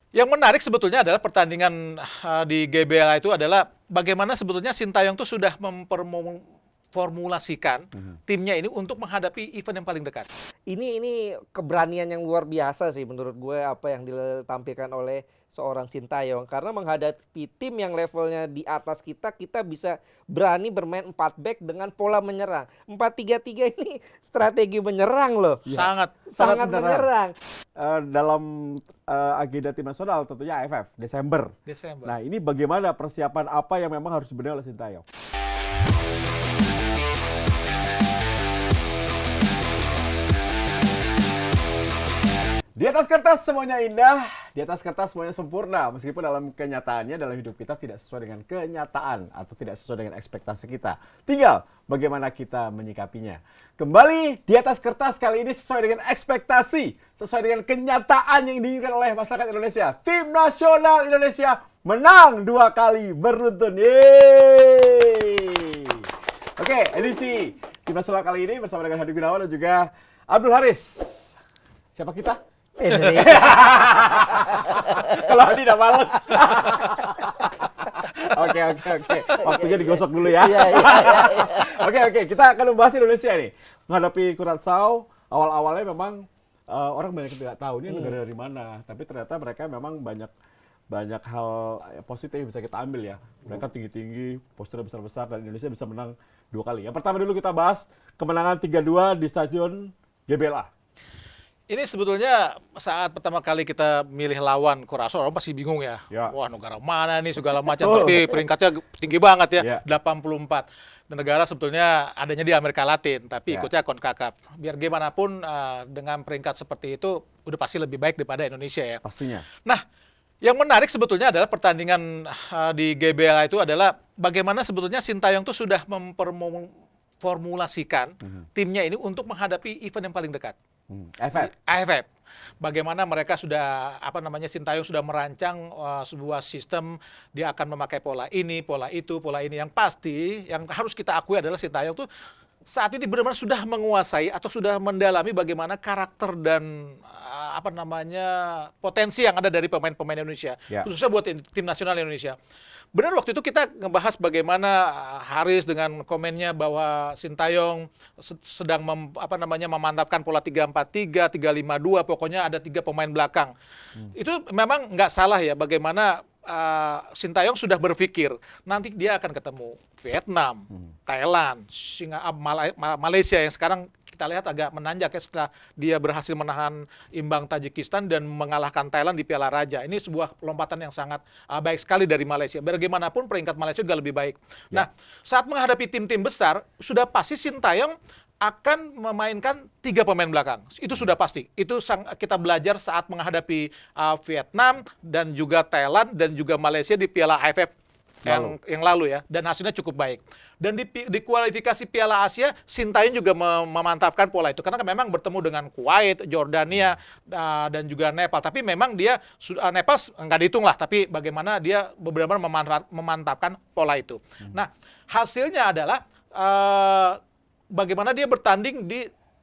Yang menarik sebetulnya adalah pertandingan di GBLA itu adalah bagaimana sebetulnya Sintayong itu sudah memformulasikan timnya ini untuk menghadapi event yang paling dekat. Ini keberanian yang luar biasa sih menurut gue apa yang ditampilkan oleh seorang Sintayong, karena menghadapi tim yang levelnya di atas kita bisa berani bermain 4 back dengan pola menyerang. 4-3-3 ini strategi menyerang loh. Sangat Sangat beneran. menyerang. Dalam agenda tim nasional tentunya AFF Desember. Desember. Nah, ini bagaimana persiapan apa yang memang harus dibenahi oleh Sintayong? Di atas kertas semuanya indah, di atas kertas semuanya sempurna. Meskipun dalam kenyataannya, dalam hidup kita tidak sesuai dengan kenyataan atau tidak sesuai dengan ekspektasi kita. Tinggal bagaimana kita menyikapinya. Kembali di atas kertas kali ini sesuai dengan ekspektasi, sesuai dengan kenyataan yang diinginkan oleh masyarakat Indonesia. Tim nasional Indonesia menang 2 kali beruntun. Yeay! Oke, edisi Tim Nasional kali ini bersama dengan Hadi Gunawan dan juga Abdul Haris. Siapa kita? Kalau Hadi udah males. Oke. Waktunya digosok dulu ya. Oke. Kita akan membahas Indonesia nih. Menghadapi Kurasaw, awal-awalnya memang orang banyak yang tidak tahu ini negara dari mana. Tapi ternyata mereka memang banyak hal positif yang bisa kita ambil ya. Mereka tinggi-tinggi, posturnya besar-besar, dan Indonesia bisa menang 2 kali. Yang pertama dulu kita bahas kemenangan 3-2 di Stadion GBLA. Ini sebetulnya saat pertama kali kita milih lawan Kurasaw, orang pasti bingung ya. Wah, negara mana nih segala macam, tapi peringkatnya tinggi banget ya, 84. Dan negara sebetulnya adanya di Amerika Latin, tapi ikutnya CONCACAF. Biar gimana pun dengan peringkat seperti itu udah pasti lebih baik daripada Indonesia ya. Pastinya. Nah, yang menarik sebetulnya adalah pertandingan di GBLA itu adalah bagaimana sebetulnya Sintayong itu sudah memformulasikan timnya ini untuk menghadapi event yang paling dekat. AFF. Bagaimana mereka sudah Sintayong sudah merancang sebuah sistem, dia akan memakai pola ini, pola itu, pola ini. Yang pasti yang harus kita akui adalah Sintayong tuh saat ini benar-benar sudah menguasai atau sudah mendalami bagaimana karakter dan potensi yang ada dari pemain-pemain Indonesia, khususnya buat tim nasional Indonesia. Benar, waktu itu kita ngebahas bagaimana Haris dengan komennya bahwa Sintayong sedang memantapkan pola 3-4-3, 3-5-2, pokoknya ada 3 pemain belakang. Itu memang nggak salah ya, bagaimana Sintayong sudah berpikir nanti dia akan ketemu Vietnam, Thailand, Malaysia yang sekarang kita lihat agak menanjak ya setelah dia berhasil menahan imbang Tajikistan dan mengalahkan Thailand di Piala Raja. Ini sebuah lompatan yang sangat baik sekali dari Malaysia. Bagaimanapun peringkat Malaysia juga lebih baik. Nah, saat menghadapi tim-tim besar, sudah pasti Sintayong akan memainkan 3 pemain belakang. Itu sudah pasti. Itu kita belajar saat menghadapi Vietnam dan juga Thailand dan juga Malaysia di Piala AFF yang lalu ya, dan hasilnya cukup baik. Dan di kualifikasi Piala Asia, Sintayong juga memantapkan pola itu, karena memang bertemu dengan Kuwait, Jordania, dan juga Nepal. Tapi memang dia Nepal nggak dihitung lah, tapi bagaimana dia benar-benar memantapkan pola itu. Nah, hasilnya adalah bagaimana dia bertanding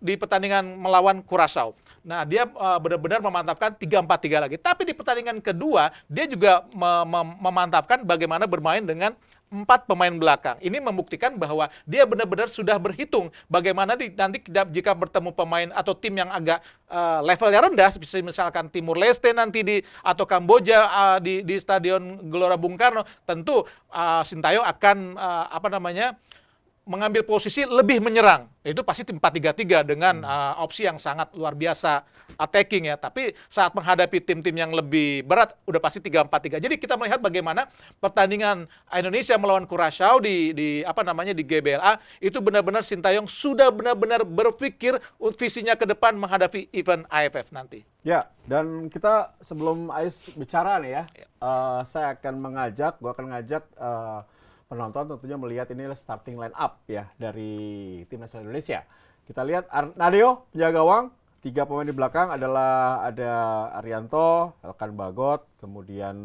di pertandingan melawan Kurasaw. Nah, dia benar-benar memantapkan 3-4-3 lagi. Tapi di pertandingan kedua, dia juga memantapkan bagaimana bermain dengan 4 pemain belakang. Ini membuktikan bahwa dia benar-benar sudah berhitung bagaimana nanti jika bertemu pemain atau tim yang agak levelnya rendah, misalkan Timur Leste nanti atau Kamboja di Stadion Gelora Bung Karno, tentu Sintayong akan mengambil posisi lebih menyerang. Itu pasti tim 4-3-3 dengan opsi yang sangat luar biasa attacking ya. Tapi saat menghadapi tim-tim yang lebih berat udah pasti 3-4-3. Jadi kita melihat bagaimana pertandingan Indonesia melawan Kurasaw di GBLA itu benar-benar Sintayong sudah benar-benar berpikir visinya ke depan menghadapi event AFF nanti. Ya, dan kita sebelum Ais bicara nih ya, saya akan ngajak penonton tentunya melihat ini starting line up ya dari tim nasional Indonesia. Kita lihat Nadeo, penjaga gawang, 3 pemain di belakang ada Arianto, Elkan Bagot, kemudian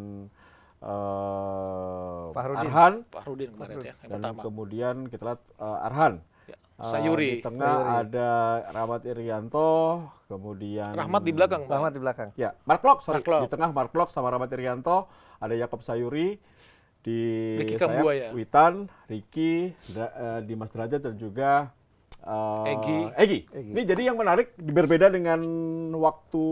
Fahrudin. Arhan, Fahrudin kemarin ya, yang dan pertama. kemudian kita lihat Arhan. Sayuri. Di tengah ada Rahmat Irianto, kemudian Rahmat di belakang. Bang. Rahmat di belakang. Ya, Mark Klok, sorry. Mark Klok. Di tengah Mark Klok sama Rahmat Irianto, ada Yakob Sayuri, di Ricky sayap Kambua ya? Witan, Ricky, Dimas Derajat dan juga Egy. Ini jadi yang menarik berbeda dengan waktu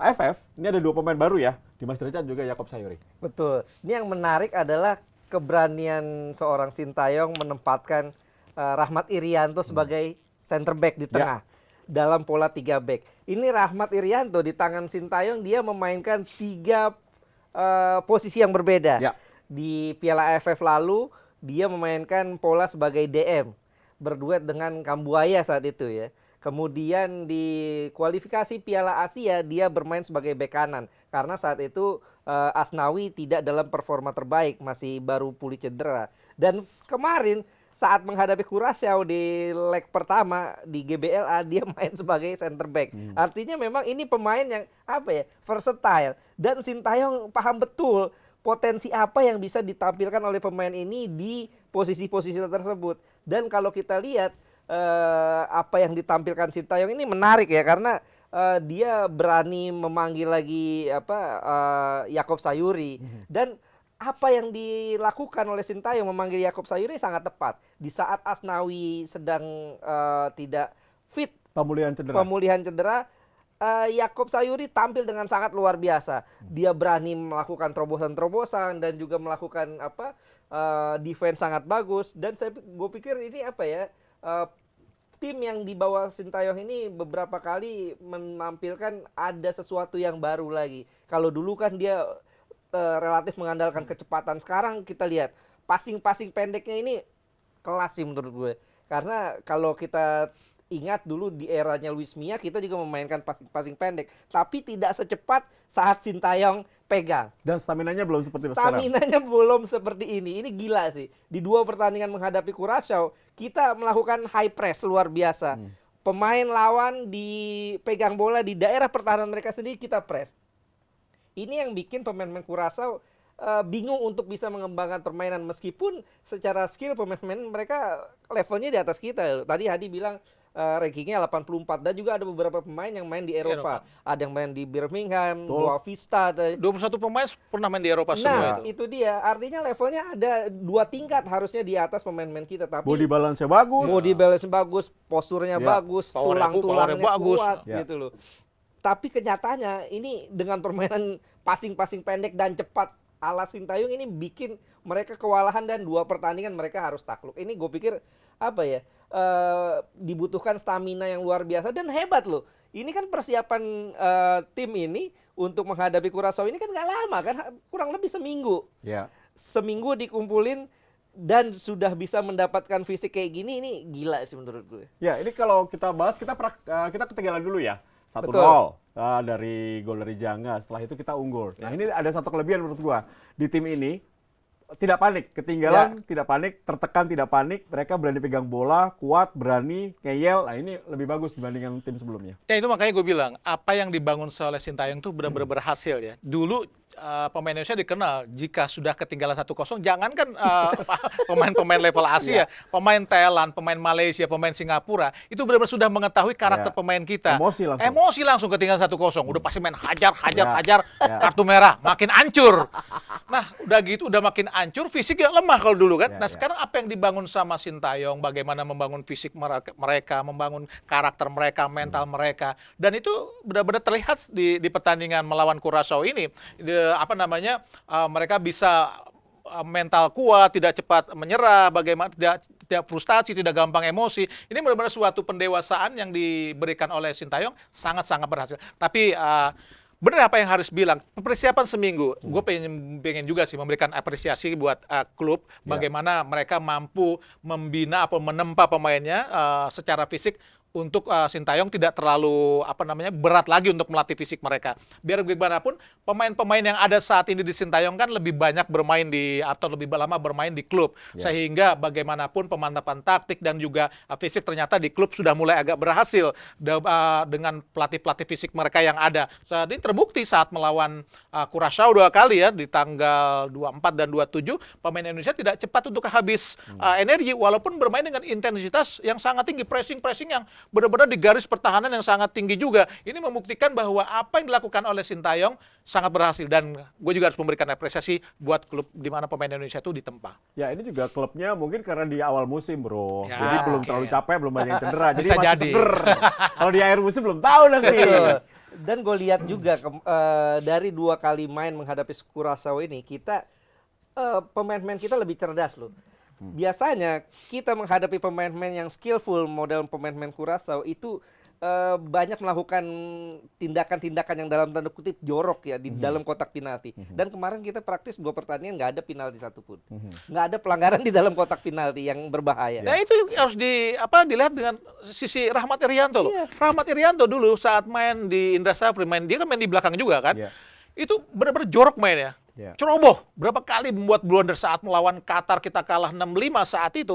AFF, ini ada 2 pemain baru ya, Dimas Derajat juga Yakob Sayuri. Betul. Ini yang menarik adalah keberanian seorang Sintayong menempatkan Rahmat Irianto sebagai center back di tengah dalam pola 3 back. Ini Rahmat Irianto di tangan Sintayong dia memainkan 3 posisi yang berbeda. Ya. Di Piala AFF lalu dia memainkan pola sebagai DM berduet dengan Kambuaya saat itu ya. Kemudian di kualifikasi Piala Asia dia bermain sebagai bek kanan karena saat itu Asnawi tidak dalam performa terbaik, masih baru pulih cedera. Dan kemarin saat menghadapi Curaçao di leg pertama di GBLA dia main sebagai center back. Artinya memang ini pemain yang versatile dan Sintayong paham betul potensi apa yang bisa ditampilkan oleh pemain ini di posisi-posisi tersebut. Dan kalau kita lihat apa yang ditampilkan Sintayong ini menarik ya karena dia berani memanggil lagi Yakob Sayuri dan apa yang dilakukan oleh Sintayong memanggil Yakob Sayuri sangat tepat di saat Asnawi sedang tidak fit pemulihan cedera. Yakob Sayuri tampil dengan sangat luar biasa. Dia berani melakukan terobosan-terobosan dan juga melakukan defense sangat bagus. Dan gue pikir ini tim yang dibawa Sintayong ini beberapa kali menampilkan ada sesuatu yang baru lagi. Kalau dulu kan dia relatif mengandalkan kecepatan. Sekarang kita lihat passing pendeknya ini kelas sih menurut gue. Karena kalau kita ingat dulu di eranya Luis Mia kita juga memainkan passing pendek, tapi tidak secepat saat Sintayong pegang. Dan staminanya belum seperti sekarang. Staminanya belum seperti ini. Ini gila sih. Di 2 pertandingan menghadapi Curaçao, kita melakukan high press luar biasa. Pemain lawan dipegang bola di daerah pertahanan mereka sendiri kita press. Ini yang bikin pemain-pemain Curaçao bingung untuk bisa mengembangkan permainan meskipun secara skill pemain-pemain mereka levelnya di atas kita. Tadi Hadi bilang rankingnya 84 dan juga ada beberapa pemain yang main di Eropa. Ada yang main di Birmingham, Boa Vista. 21 pemain pernah main di Eropa semua itu dia. Artinya levelnya ada 2 tingkat harusnya di atas pemain-pemain kita. Tapi body balance bagus. Body balance bagus, posturnya bagus, tulang-tulangnya bagus. kuat gitu loh. Tapi kenyataannya ini dengan permainan passing pendek dan cepat ala Sintayong ini bikin mereka kewalahan dan 2 pertandingan mereka harus takluk. Ini gue pikir dibutuhkan stamina yang luar biasa dan hebat loh. Ini kan persiapan tim ini untuk menghadapi Curaçao ini kan nggak lama kan, kurang lebih seminggu. Seminggu dikumpulin dan sudah bisa mendapatkan fisik kayak gini, ini gila sih menurut gue. Ya, ini kalau kita bahas kita ketinggalan dulu ya. 1-0 dari gol dari Janga. Setelah itu kita unggul. Nah, ini ada satu kelebihan menurut gua. Di tim ini tidak panik, ketinggalan tidak panik, tertekan tidak panik. Mereka berani pegang bola, kuat, berani, ngeyel. Nah, ini lebih bagus dibandingkan tim sebelumnya. Ya itu makanya gue bilang, apa yang dibangun oleh Sintayong itu benar-benar berhasil ya. Dulu pemain Indonesia dikenal jika sudah ketinggalan 1-0, jangankan pemain-pemain level Asia, pemain Thailand, pemain Malaysia, pemain Singapura, itu benar-benar sudah mengetahui karakter pemain kita. Emosi langsung ketinggalan 1-0, udah pasti main hajar, kartu merah, makin hancur. Nah, udah gitu, udah makin hancur, fisiknya lemah kalau dulu kan. Nah, sekarang apa yang dibangun sama Sintayong, bagaimana membangun fisik mereka, membangun karakter mereka, mental mereka, dan itu benar-benar terlihat di pertandingan melawan Curaçao ini. Mereka bisa mental kuat, tidak cepat menyerah, bagaimana tidak frustasi, tidak gampang emosi. Ini benar-benar suatu pendewasaan yang diberikan oleh Sintayong, sangat-sangat berhasil. Tapi benar apa yang harus bilang, persiapan seminggu, gue pengen juga sih memberikan apresiasi buat klub, bagaimana mereka mampu membina atau menempa pemainnya secara fisik untuk Sintayong tidak terlalu berat lagi untuk melatih fisik mereka. Biar bagaimanapun pemain-pemain yang ada saat ini di Sintayong kan lebih banyak bermain atau lebih lama bermain di klub, sehingga bagaimanapun pemantapan taktik dan juga fisik ternyata di klub sudah mulai agak berhasil dengan pelatih-pelatih fisik mereka yang ada. Saat ini terbukti saat melawan Curaçao 2 kali ya di tanggal 24 dan 27, pemain Indonesia tidak cepat untuk habis energi walaupun bermain dengan intensitas yang sangat tinggi, pressing yang benar-benar di garis pertahanan yang sangat tinggi juga. Ini membuktikan bahwa apa yang dilakukan oleh Sintayong sangat berhasil, dan gue juga harus memberikan apresiasi buat klub di mana pemain Indonesia itu ditempa. Ya, ini juga klubnya mungkin karena di awal musim, bro. Ya, jadi belum terlalu capek, belum banyak yang cedera. Jadi Bisa masih jadi. seger. Kalau di akhir musim belum tahu nanti. Dan gue lihat juga dari 2 kali main menghadapi Curaçao ini, kita pemain-pemain kita lebih cerdas loh. Biasanya kita menghadapi pemain-pemain yang skillful, model pemain-pemain Curaçao itu banyak melakukan tindakan-tindakan yang dalam tanda kutip jorok ya di dalam kotak penalti. Dan kemarin kita praktis 2 pertandingan nggak ada penalti satupun, nggak ada pelanggaran di dalam kotak penalti yang berbahaya. Nah itu harus dilihat dengan sisi Rahmat Irianto loh. Rahmat Irianto dulu saat main di Indra Safri, dia kan main di belakang juga kan. Itu benar-benar jorok mainnya. Ceroboh, berapa kali membuat blunder saat melawan Qatar, kita kalah 6-5 saat itu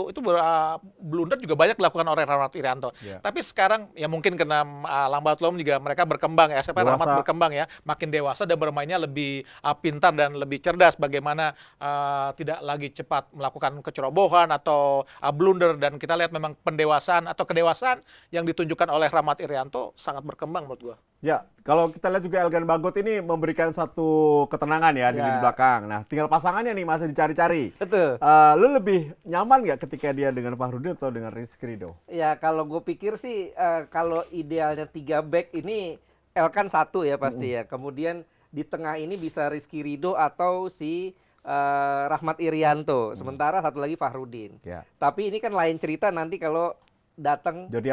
blunder juga banyak dilakukan oleh Rahmat Irianto. Tapi sekarang ya mungkin kena lambat laun juga mereka berkembang ya, Rahmat berkembang ya, makin dewasa dan bermainnya lebih pintar dan lebih cerdas, bagaimana tidak lagi cepat melakukan kecerobohan atau blunder, dan kita lihat memang pendewasaan atau kedewasaan yang ditunjukkan oleh Rahmat Irianto sangat berkembang menurut gua. Ya, kalau kita lihat juga Elkan Bagot ini memberikan satu ketenangan ya di belakang. Nah, tinggal pasangannya nih masih dicari-cari. Betul. Lu lebih nyaman nggak ketika dia dengan Fahrudin atau dengan Rizky Ridho? Ya kalau gue pikir sih kalau idealnya 3 back ini Elkan 1 ya pasti ya. Kemudian di tengah ini bisa Rizky Ridho atau si Rahmat Irianto. Sementara satu lagi Fahrudin. Tapi ini kan lain cerita nanti kalau datang Jordi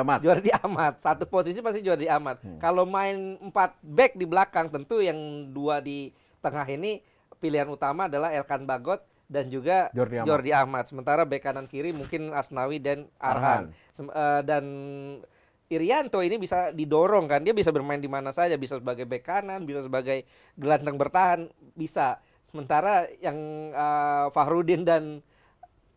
Amat. Satu posisi pasti Jordi Amat. Kalau main 4 back di belakang, tentu yang 2 di tengah ini pilihan utama adalah Elkan Bagot dan juga Jordi Amat. Sementara bek kanan kiri mungkin Asnawi dan Arhan. Dan Irianto ini bisa didorong kan, dia bisa bermain di mana saja, bisa sebagai bek kanan, bisa sebagai gelandang bertahan, bisa. Sementara yang Fahrudin dan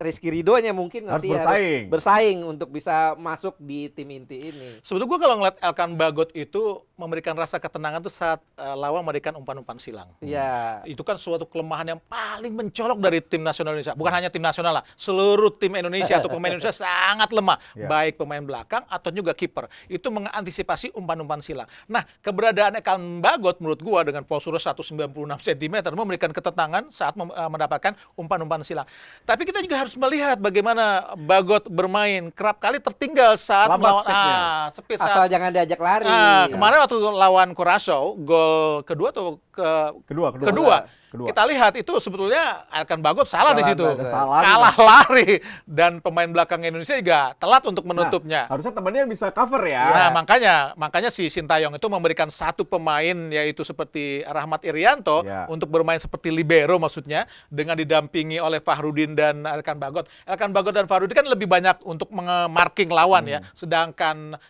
Rizky Ridhonya mungkin nanti harus bersaing untuk bisa masuk di tim inti ini. Sebetulnya gue kalau ngeliat Elkan Bagot itu memberikan rasa ketenangan tuh saat lawan memberikan umpan-umpan silang. Itu kan suatu kelemahan yang paling mencolok dari tim nasional Indonesia. Bukan hanya tim nasional lah, seluruh tim Indonesia atau pemain Indonesia sangat lemah. Baik pemain belakang atau juga kiper. Itu mengantisipasi umpan-umpan silang. Nah, keberadaan Elkan Bagot menurut gue dengan postur 196 cm memberikan ketenangan saat mendapatkan umpan-umpan silang. Tapi kita juga harus melihat bagaimana Bagot bermain, kerap kali tertinggal saat melawan speed. Asal jangan diajak lari. Kemarin waktu lawan Curaçao, gol kedua atau kedua. Kita lihat itu sebetulnya Elkan Bagot salah di situ. Kalah lari, dan pemain belakang Indonesia juga telat untuk menutupnya. Harusnya temannya bisa cover ya. Nah, makanya si Sintayong itu memberikan satu pemain yaitu seperti Rahmat Irianto untuk bermain seperti libero, maksudnya dengan didampingi oleh Fahrudin dan Elkan Bagot. Elkan Bagot dan Fahrudin kan lebih banyak untuk marking lawan ya. Sedangkan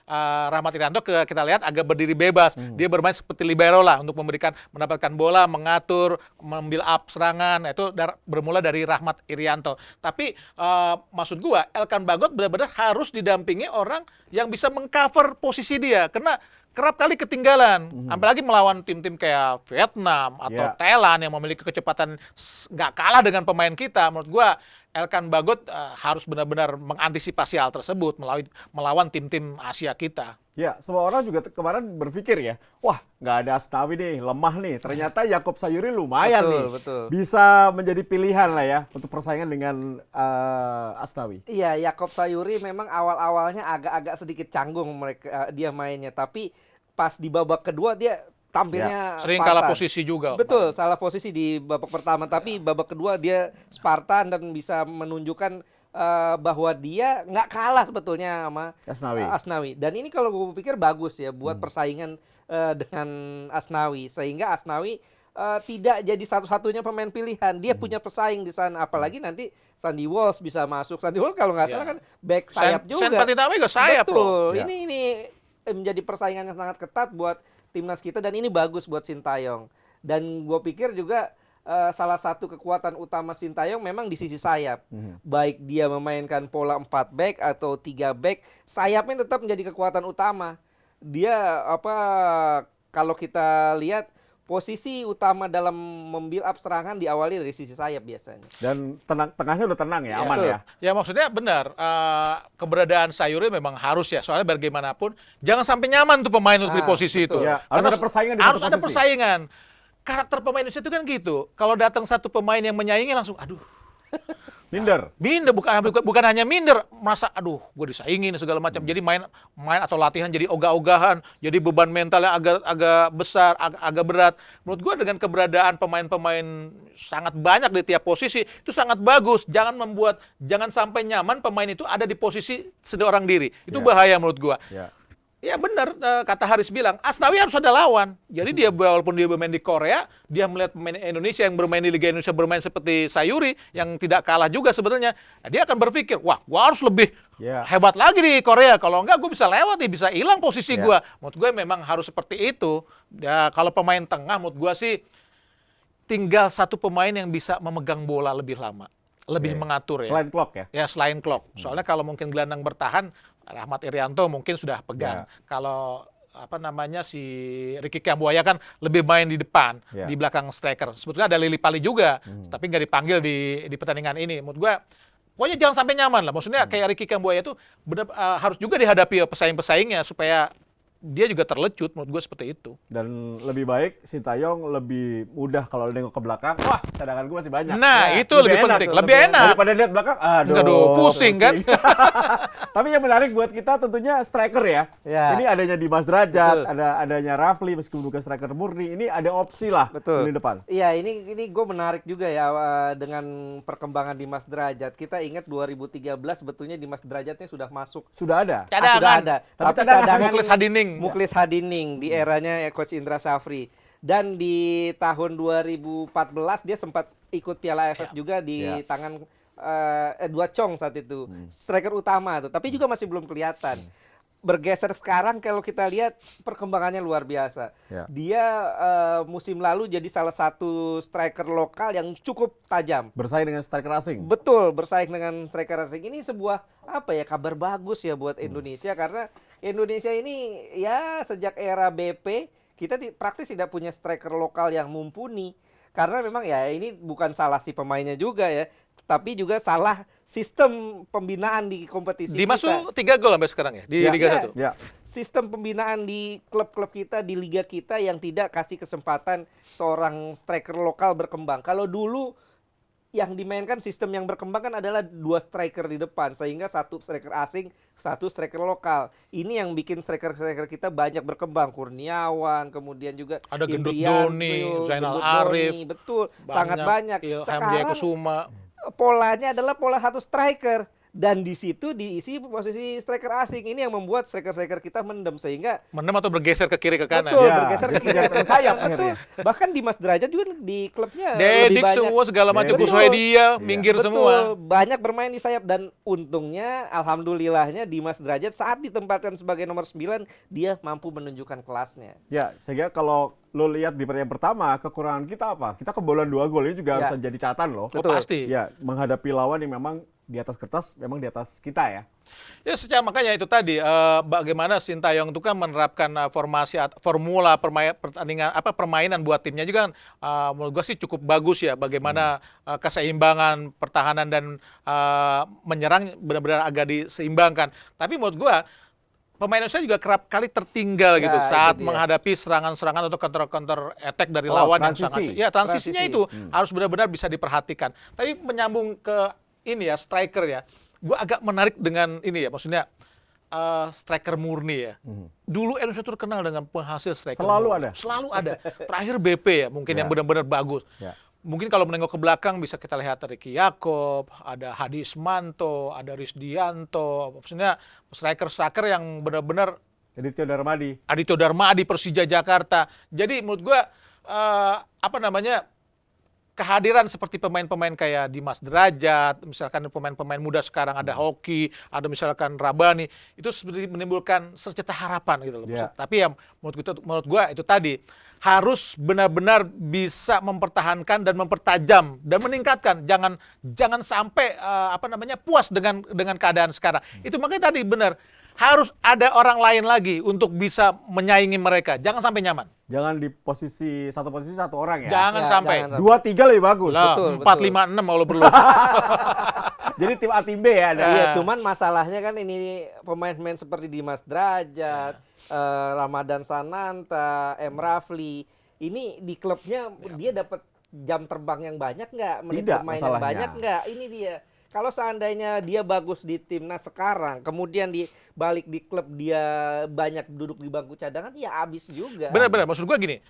Rahmat Irianto kita lihat agak berdiri bebas. Dia bermain seperti libero lah untuk mendapatkan bola, mengatur, membuild up serangan. Itu bermula dari Rahmat Irianto. Tapi maksud gua Elkan Bagot benar-benar harus didampingi orang yang bisa mengcover posisi dia, karena kerap kali ketinggalan, apalagi melawan tim-tim kayak Vietnam atau Thailand yang memiliki kecepatan nggak kalah dengan pemain kita. Menurut gua Elkan Bagot harus benar-benar mengantisipasi hal tersebut melawan tim-tim Asia kita. Ya, semua orang juga kemarin berpikir ya, wah nggak ada Asnawi nih, lemah nih. Ternyata Yaakob Sayuri lumayan bisa menjadi pilihan lah ya untuk persaingan dengan Asnawi. Iya, Yaakob Sayuri memang awal-awalnya agak-agak sedikit canggung dia mainnya, tapi pas di babak kedua dia tampilnya sering Spartan. kalah posisi juga. Betul, salah posisi di babak pertama, tapi babak kedua dia Spartan dan bisa menunjukkan bahwa dia nggak kalah sebetulnya sama Asnawi. Dan ini kalau gue pikir bagus ya buat persaingan dengan Asnawi, sehingga Asnawi tidak jadi satu-satunya pemain pilihan. Dia punya pesaing di sana. Apalagi nanti Sandy Walsh bisa masuk. Sandy Walsh kalau nggak salah kan back sayap juga. Sen Patinama juga sayap loh. Betul. Ini menjadi persaingan yang sangat ketat buat timnas kita dan ini bagus buat Sintayong. Dan gue pikir juga salah satu kekuatan utama Sintayong memang di sisi sayap. Baik dia memainkan pola 4 back atau 3 back, sayapnya tetap menjadi kekuatan utama. Dia kalau kita lihat posisi utama dalam membuild up serangan diawali dari sisi sayap biasanya. Dan tengahnya udah tenang ya, aman betul. ya. Ya maksudnya benar, keberadaan Sayuri memang harus ya, soalnya bagaimanapun jangan sampai nyaman tuh pemain untuk di posisi itu. Ya, harus ada persaingan di harus satu ada posisi. persaingan. Karakter pemain Indonesia itu kan gitu. Kalau datang satu pemain yang menyaingi langsung, aduh. Minder. Minder bukan hanya minder, merasa aduh gue disaingin segala macam. Jadi main atau latihan jadi ogah-ogahan, jadi beban mentalnya agak besar, agak berat. Menurut gue dengan keberadaan pemain-pemain sangat banyak di tiap posisi itu sangat bagus. Jangan sampai nyaman pemain itu ada di posisi seorang diri. Itu bahaya menurut gue. Ya benar, kata Haris bilang, Asnawi harus ada lawan. Jadi dia walaupun dia bermain di Korea, dia melihat pemain Indonesia yang bermain di Liga Indonesia bermain seperti Sayuri, yang tidak kalah juga sebetulnya. Nah, dia akan berpikir, wah gua harus lebih hebat lagi di Korea. Kalau enggak gue bisa lewat nih, bisa hilang posisi gua. Menurut gue memang harus seperti itu. Ya kalau pemain tengah, menurut gua sih tinggal satu pemain yang bisa memegang bola lebih lama. Lebih mengatur ya. Selain Klok ya? Ya selain Klok. Soalnya kalau mungkin gelandang bertahan, Rahmat Irianto mungkin sudah pegang. Kalau si Ricky Kambuaya kan lebih main di depan, di belakang striker. Sebetulnya ada Lili Pali juga, tapi nggak dipanggil di pertandingan ini. Menurut gua, pokoknya jangan sampai nyaman lah. Maksudnya kayak Ricky Kambuaya itu harus juga dihadapi pesaing-pesaingnya supaya dia juga terlecut, menurut gue seperti itu. Dan lebih baik Sintayong lebih mudah kalau nengok ke belakang. Wah, cadangan gue masih banyak. Nah, itu lebih penting, lebih enak. Daripada lihat belakang, pusing kan. Tapi yang menarik buat kita tentunya striker ya. Ini adanya Dimas Derajat, adanya Rafli meskipun bukan striker murni, ini ada opsi lah di depan. Iya, ini gue menarik juga ya dengan perkembangan Dimas Derajat. Kita ingat 2013 sebetulnya Dimas Derajatnya sudah masuk. Sudah ada. Sudah ada. Tapi cadangan Muklis Hadining di eranya Coach Indra Safri. Dan di tahun 2014 dia sempat ikut Piala AFF juga di tangan Edward Chong saat itu. Striker utama tuh, tapi juga masih belum kelihatan. Bergeser sekarang kalau kita lihat perkembangannya luar biasa. Dia musim lalu jadi salah satu striker lokal yang cukup tajam. Bersaing dengan striker asing. Betul, bersaing dengan striker asing. Ini sebuah kabar bagus ya buat Indonesia karena Indonesia ini ya sejak era BP kita praktis tidak punya striker lokal yang mumpuni. Karena memang ya ini bukan salah si pemainnya juga ya, tapi juga salah sistem pembinaan di kompetisi Dimas kita. 3 gol sampai sekarang ya di Liga 1. Sistem pembinaan di klub-klub kita, di liga kita yang tidak kasih kesempatan seorang striker lokal berkembang. Kalau dulu yang dimainkan sistem yang berkembang kan adalah 2 striker di depan sehingga 1 striker asing, 1 striker lokal. Ini yang bikin striker-striker kita banyak berkembang. Kurniawan, kemudian juga ada Gendut Doni, Zainal Arif, betul, sangat banyak. Sekarang polanya adalah pola 1 striker. Dan di situ diisi posisi striker asing. Ini yang membuat striker-striker kita mendem sehingga atau bergeser ke kiri ke kanan. Betul, bergeser ke kiri ke sayap. Betul. Bahkan Dimas Derajat juga di klubnya lebih banyak. Semua segala macam Kusoi dia minggir semua. Banyak bermain di sayap dan untungnya alhamdulillahnya Dimas Derajat saat ditempatkan sebagai nomor 9 dia mampu menunjukkan kelasnya. Ya, sehingga kalau lo lihat di pertandingan pertama, kekurangan kita apa? Kita kebobolan 2 gol, ini juga harus jadi catatan loh. Pasti. Ya, menghadapi lawan yang memang di atas kertas, memang di atas kita ya. Ya secara makanya itu tadi bagaimana Sintayong itu kan menerapkan formula permainan buat timnya juga kan menurut gue sih cukup bagus ya, bagaimana keseimbangan pertahanan dan menyerang benar-benar agak diseimbangkan. Tapi menurut gue pemain Indonesia juga kerap kali tertinggal gitu saat menghadapi serangan-serangan atau counter attack dari lawan yang sangat transisinya itu harus benar-benar bisa diperhatikan. Tapi menyambung ke ini ya striker ya, gue agak menarik dengan ini ya, maksudnya striker murni ya. Dulu Indonesia terkenal dengan penghasil striker selalu ada. Terakhir BP ya mungkin yang benar-benar bagus. Mungkin kalau menengok ke belakang bisa kita lihat Ricky Yakob, ada Hadi Ismanto, ada Risdianto, maksudnya striker yang benar-benar Adityo Darmadi Persija Jakarta. Jadi menurut gue apa namanya, kehadiran seperti pemain-pemain kayak Dimas Derajat, misalkan pemain-pemain muda sekarang ada Hoki, ada misalkan Rabani, itu seperti menimbulkan secerca harapan gitu loh. Tapi ya menurut gua itu tadi harus benar-benar bisa mempertahankan dan mempertajam dan meningkatkan. Jangan sampai apa namanya puas dengan keadaan sekarang. Itu makanya tadi benar harus ada orang lain lagi untuk bisa menyaingi mereka. Jangan sampai nyaman. Jangan di satu posisi satu orang ya. Jangan sampai. jangan 2-3 lebih bagus. Lah, Betul, 4-5-6 kalau perlu. Jadi tim A tim B ya. Iya, cuman masalahnya kan ini pemain-pemain seperti Dimas Derajat, Ramadan Sananta, M. Rafli, ini di klubnya dia dapat jam terbang yang banyak nggak? Menit Tidak, bermain yang masalahnya. banyak nggak? Ini dia. Kalau seandainya dia bagus di timnas sekarang, kemudian di balik di klub dia banyak duduk di bangku cadangan, ya habis juga. Benar-benar, maksud gua gini,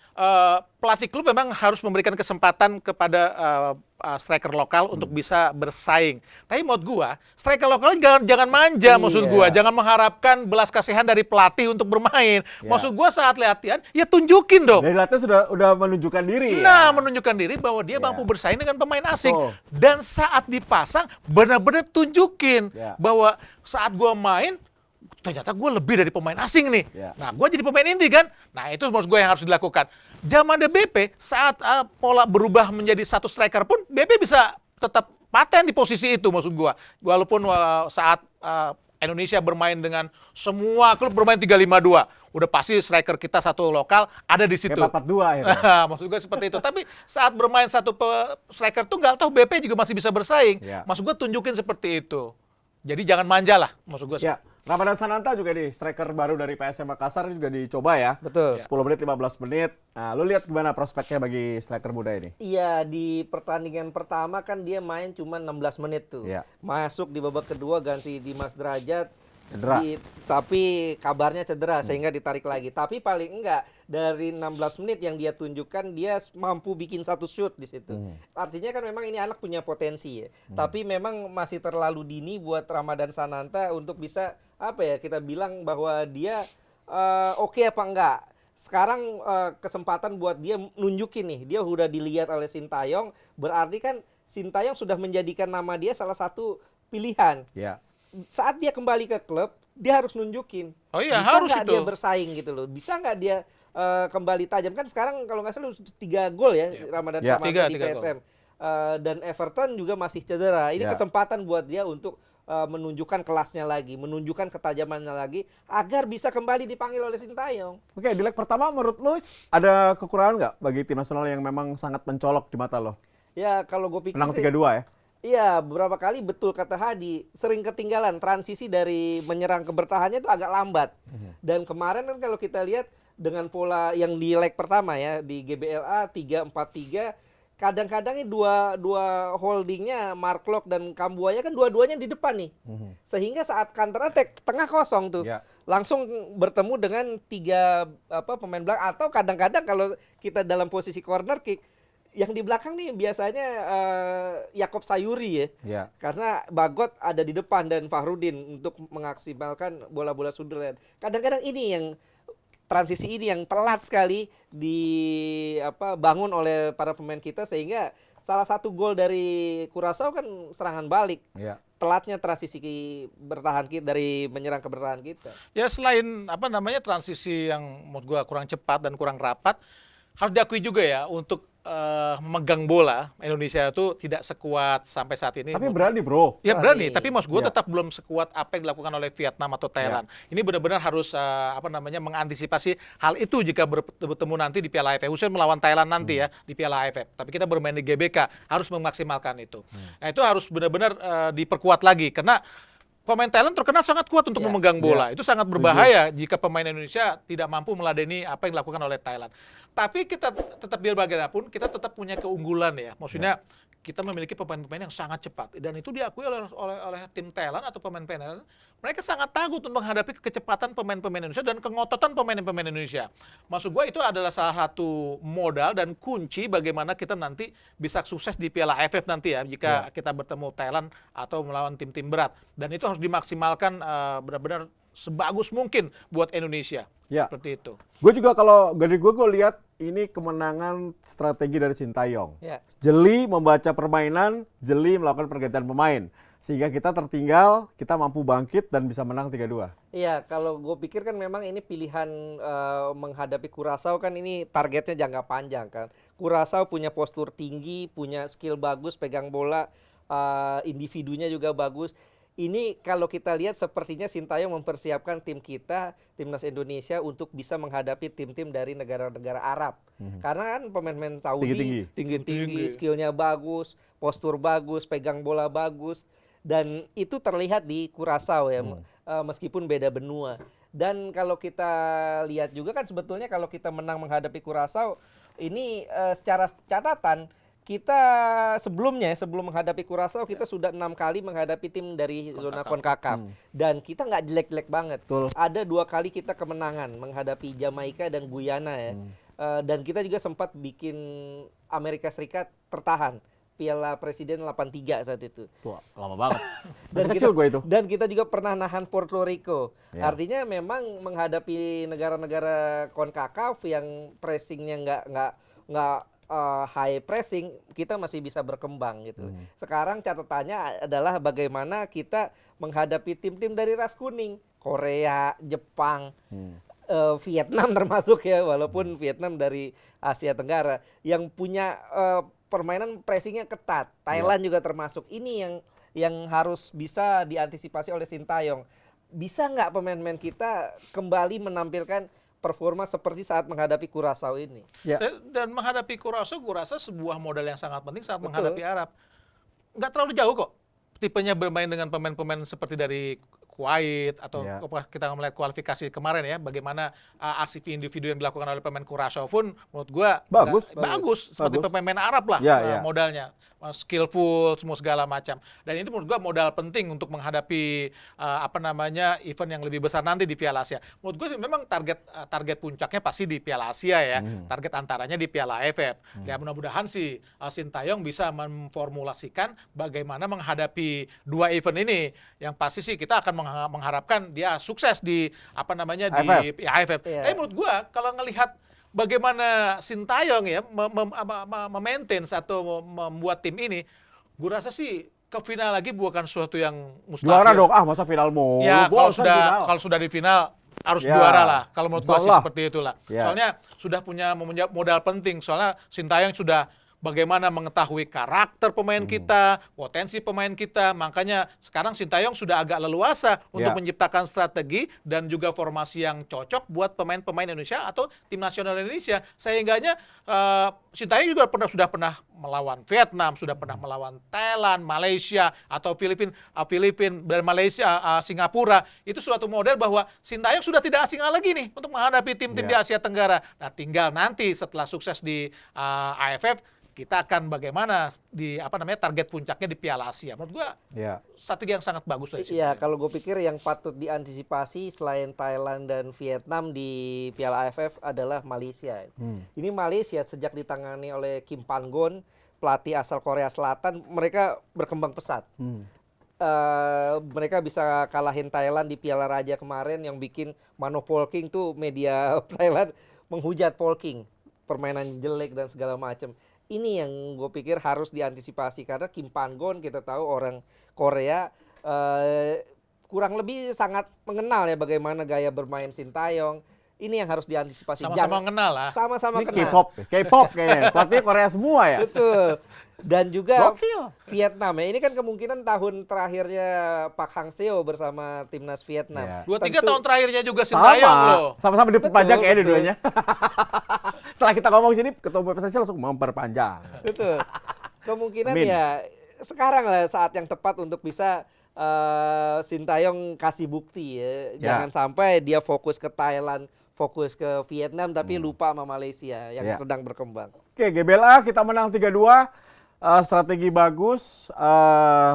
pelatih klub memang harus memberikan kesempatan kepada striker lokal untuk bisa bersaing. Tapi menurut gua, striker lokal jangan manja, maksud gua, jangan mengharapkan belas kasihan dari pelatih untuk bermain. Maksud gua saat latihan, ya tunjukin dong. Dari latihan udah menunjukkan diri. Nah, menunjukkan diri bahwa dia mampu bersaing dengan pemain asing. Dan saat dipasang, benar-benar tunjukin bahwa saat gua main, ternyata gue lebih dari pemain asing nih. Nah, gue jadi pemain inti kan. Nah, itu maksud gue yang harus dilakukan. Zaman BP, saat pola berubah menjadi satu striker pun, BP bisa tetap paten di posisi itu maksud gue. Walaupun saat Indonesia bermain dengan semua klub bermain 3-5-2. Udah pasti striker kita satu lokal ada di situ. Kayak 4-4-2 ya. Maksud gue seperti itu. Tapi saat bermain satu striker tunggal, toh BP juga masih bisa bersaing. Maksud gue tunjukin seperti itu. Jadi jangan manja lah, maksud gue. Ya. Ramadan Sananta juga nih, striker baru dari PSM Makassar juga dicoba ya. Betul. 10 menit, 15 menit. Nah, lu lihat gimana prospeknya bagi striker muda ini? Iya, di pertandingan pertama kan dia main cuma 16 menit tuh. Masuk di babak kedua ganti Dimas Derajat. Cedera. Tapi kabarnya cedera sehingga ditarik lagi. Tapi paling enggak dari 16 menit yang dia tunjukkan dia mampu bikin satu shoot di situ. Artinya kan memang ini anak punya potensi ya. Tapi memang masih terlalu dini buat Ramadan Sananta untuk bisa apa ya kita bilang bahwa dia oke apa enggak. Sekarang kesempatan buat dia nunjukin nih, dia udah dilihat oleh Sintayong, berarti kan Sintayong sudah menjadikan nama dia salah satu pilihan. Saat dia kembali ke klub, dia harus nunjukin. Oh iya, bisa harus nggak itu. dia bersaing gitu loh. Bisa nggak dia kembali tajam. Kan sekarang kalau nggak salah 3 gol ya Ramadan Sananta di PSM. Dan Everton juga masih cedera. Ini kesempatan buat dia untuk menunjukkan kelasnya lagi, menunjukkan ketajamannya lagi, agar bisa kembali dipanggil oleh Sintayong. Oke, di leg pertama menurut lu ada kekurangan nggak bagi tim nasional yang memang sangat mencolok di mata lo? Ya kalau gue pikir Menang sih, 3-2 ya? iya, beberapa kali betul kata Hadi, sering ketinggalan transisi dari menyerang ke bertahannya itu agak lambat. Dan kemarin kan kalau kita lihat dengan pola yang di leg pertama ya, di GBLA 3-4-3, kadang-kadang ini dua holdingnya Mark Locke dan Kambuaya kan dua-duanya di depan nih. Sehingga saat counter attack tengah kosong tuh. Langsung bertemu dengan 3 pemain belakang, atau kadang-kadang kalau kita dalam posisi corner kick, yang di belakang nih biasanya Yakob Sayuri ya. Karena Bagot ada di depan dan Fahrudin untuk mengaksimalkan bola-bola sudut. Kadang-kadang ini yang transisi ini yang telat sekali dibangun oleh para pemain kita, sehingga salah satu gol dari Curaçao kan serangan balik. Telatnya transisi bertahan kita dari menyerang ke bertahan kita. Ya selain transisi yang menurut gua kurang cepat dan kurang rapat, harus diakui juga ya untuk memegang bola Indonesia itu tidak sekuat sampai saat ini. Tapi berani bro. Ya berani, tapi maksud gue tetap belum sekuat apa yang dilakukan oleh Vietnam atau Thailand. Ini benar-benar harus mengantisipasi hal itu jika bertemu nanti di Piala AFF, khususnya melawan Thailand nanti ya di Piala AFF. Tapi kita bermain di GBK harus memaksimalkan itu. Nah itu harus benar-benar diperkuat lagi karena pemain Thailand terkenal sangat kuat untuk memegang bola. Itu sangat berbahaya jika pemain Indonesia tidak mampu meladeni apa yang dilakukan oleh Thailand. Tapi kita tetap biar bagaimanapun kita tetap punya keunggulan ya. Maksudnya kita memiliki pemain-pemain yang sangat cepat dan itu diakui oleh tim Thailand atau pemain-pemain Thailand. Mereka sangat takut untuk menghadapi kecepatan pemain-pemain Indonesia dan kengototan pemain-pemain Indonesia. Maksud gue itu adalah salah satu modal dan kunci bagaimana kita nanti bisa sukses di Piala AFF nanti ya jika kita bertemu Thailand atau melawan tim-tim berat. Dan itu harus dimaksimalkan benar-benar sebagus mungkin buat Indonesia. Seperti itu. Gue juga kalau dari gue lihat ini kemenangan strategi dari Sintayong. Ya. Jeli membaca permainan, jeli melakukan pergantian pemain. Sehingga kita tertinggal, kita mampu bangkit dan bisa menang 3-2. Iya, kalau gue pikir kan memang ini pilihan menghadapi Curaçao kan ini targetnya jangka panjang kan. Curaçao punya postur tinggi, punya skill bagus, pegang bola, individunya juga bagus. Ini kalau kita lihat sepertinya Sintayong mempersiapkan tim kita, timnas Indonesia untuk bisa menghadapi tim-tim dari negara-negara Arab. Karena kan pemain-pemain Saudi tinggi-tinggi, skillnya bagus, postur bagus, pegang bola bagus. Dan itu terlihat di Curaçao ya, meskipun beda benua. Dan kalau kita lihat juga kan sebetulnya kalau kita menang menghadapi Curaçao, ini secara catatan kita sebelum menghadapi Curaçao kita sudah 6 kali menghadapi tim dari zona CONCACAF dan kita nggak jelek-jelek banget. Betul. Ada 2 kali kita kemenangan menghadapi Jamaika dan Guyana ya. Dan kita juga sempat bikin Amerika Serikat tertahan. Piala Presiden 83 saat itu. Wah, lama banget. Dan kecil gue itu. Dan kita juga pernah nahan Puerto Rico. Ya. Artinya memang menghadapi negara-negara CONCACAF yang pressingnya nggak high pressing, kita masih bisa berkembang gitu. Sekarang catatannya adalah bagaimana kita menghadapi tim-tim dari ras kuning, Korea, Jepang, Vietnam termasuk ya, walaupun Vietnam dari Asia Tenggara yang punya permainan pressingnya ketat. Thailand juga termasuk. Ini yang harus bisa diantisipasi oleh Sintayong. Bisa nggak pemain-pemain kita kembali menampilkan performa seperti saat menghadapi Curaçao ini? Ya. Dan menghadapi Curaçao, gue rasa sebuah modal yang sangat penting saat Betul. menghadapi Arab. Nggak terlalu jauh kok. Tipenya bermain dengan pemain-pemain seperti dari Kuwait atau kita melihat kualifikasi kemarin ya, bagaimana aksi individu yang dilakukan oleh pemain Curaçao pun menurut gua bagus seperti pemain Arab lah modalnya, skillful semua segala macam. Dan itu menurut gua modal penting untuk menghadapi event yang lebih besar nanti di Piala Asia. Menurut gua sih memang target puncaknya pasti di Piala Asia ya. Target antaranya di Piala AFF. Ya mudah-mudahan sih Sintayong bisa memformulasikan bagaimana menghadapi 2 event ini. Yang pasti sih kita akan mengharapkan dia sukses di di AFF. Tapi menurut gua kalau ngelihat bagaimana Sintayong ya memaintain atau membuat tim ini, gua rasa sih ke final lagi bukan sesuatu yang mustahil. Juara dong, masa final mulu. Ya kalau sudah di final harus juara lah. Kalau menurut gua sih seperti itulah. Soalnya sudah punya modal penting. Soalnya Sintayong sudah bagaimana mengetahui karakter pemain kita, potensi pemain kita. Makanya sekarang Sintayong sudah agak leluasa untuk menciptakan strategi dan juga formasi yang cocok buat pemain-pemain Indonesia atau tim nasional Indonesia. Sehingganya Sintayong juga sudah pernah melawan Vietnam, sudah pernah melawan Thailand, Malaysia atau Filipina dan Malaysia, Singapura. Itu suatu model bahwa Sintayong sudah tidak asing lagi nih untuk menghadapi tim-tim di Asia Tenggara. Nah, tinggal nanti setelah sukses di AFF kita akan bagaimana di target puncaknya di Piala Asia. Menurut gua strategi yang sangat bagus dari sini. Iya, kalau gue pikir yang patut diantisipasi selain Thailand dan Vietnam di Piala AFF adalah Malaysia. Ini Malaysia sejak ditangani oleh Kim Pan-gon, pelatih asal Korea Selatan, mereka berkembang pesat. Mereka bisa kalahin Thailand di Piala Raja kemarin yang bikin Mano Polking tuh media Thailand menghujat Polking, permainan jelek dan segala macam. Ini yang gue pikir harus diantisipasi karena Kim Pan-gon kita tahu orang Korea kurang lebih sangat mengenal ya bagaimana gaya bermain Sintayong. Ini yang harus diantisipasi. Sama-sama kenal lah. Sama-sama kenal. K-pop kayaknya. Pelatihnya Korea semua ya. Betul. Dan juga Vietnam ya. Ini kan kemungkinan tahun terakhirnya Pak Hang Seo bersama timnas Vietnam. 2-3 tahun terakhirnya juga Sintayong loh. Sama-sama diperpanjang ya dua-duanya. Setelah kita ngomong sini, ketua PSSI langsung memperpanjang. Betul. Kemungkinan ya sekarang lah saat yang tepat untuk bisa Sintayong kasih bukti ya. Jangan sampai dia fokus ke Thailand, fokus ke Vietnam tapi lupa sama Malaysia yang sedang berkembang. Oke, GBLA kita menang 3-2. Strategi bagus,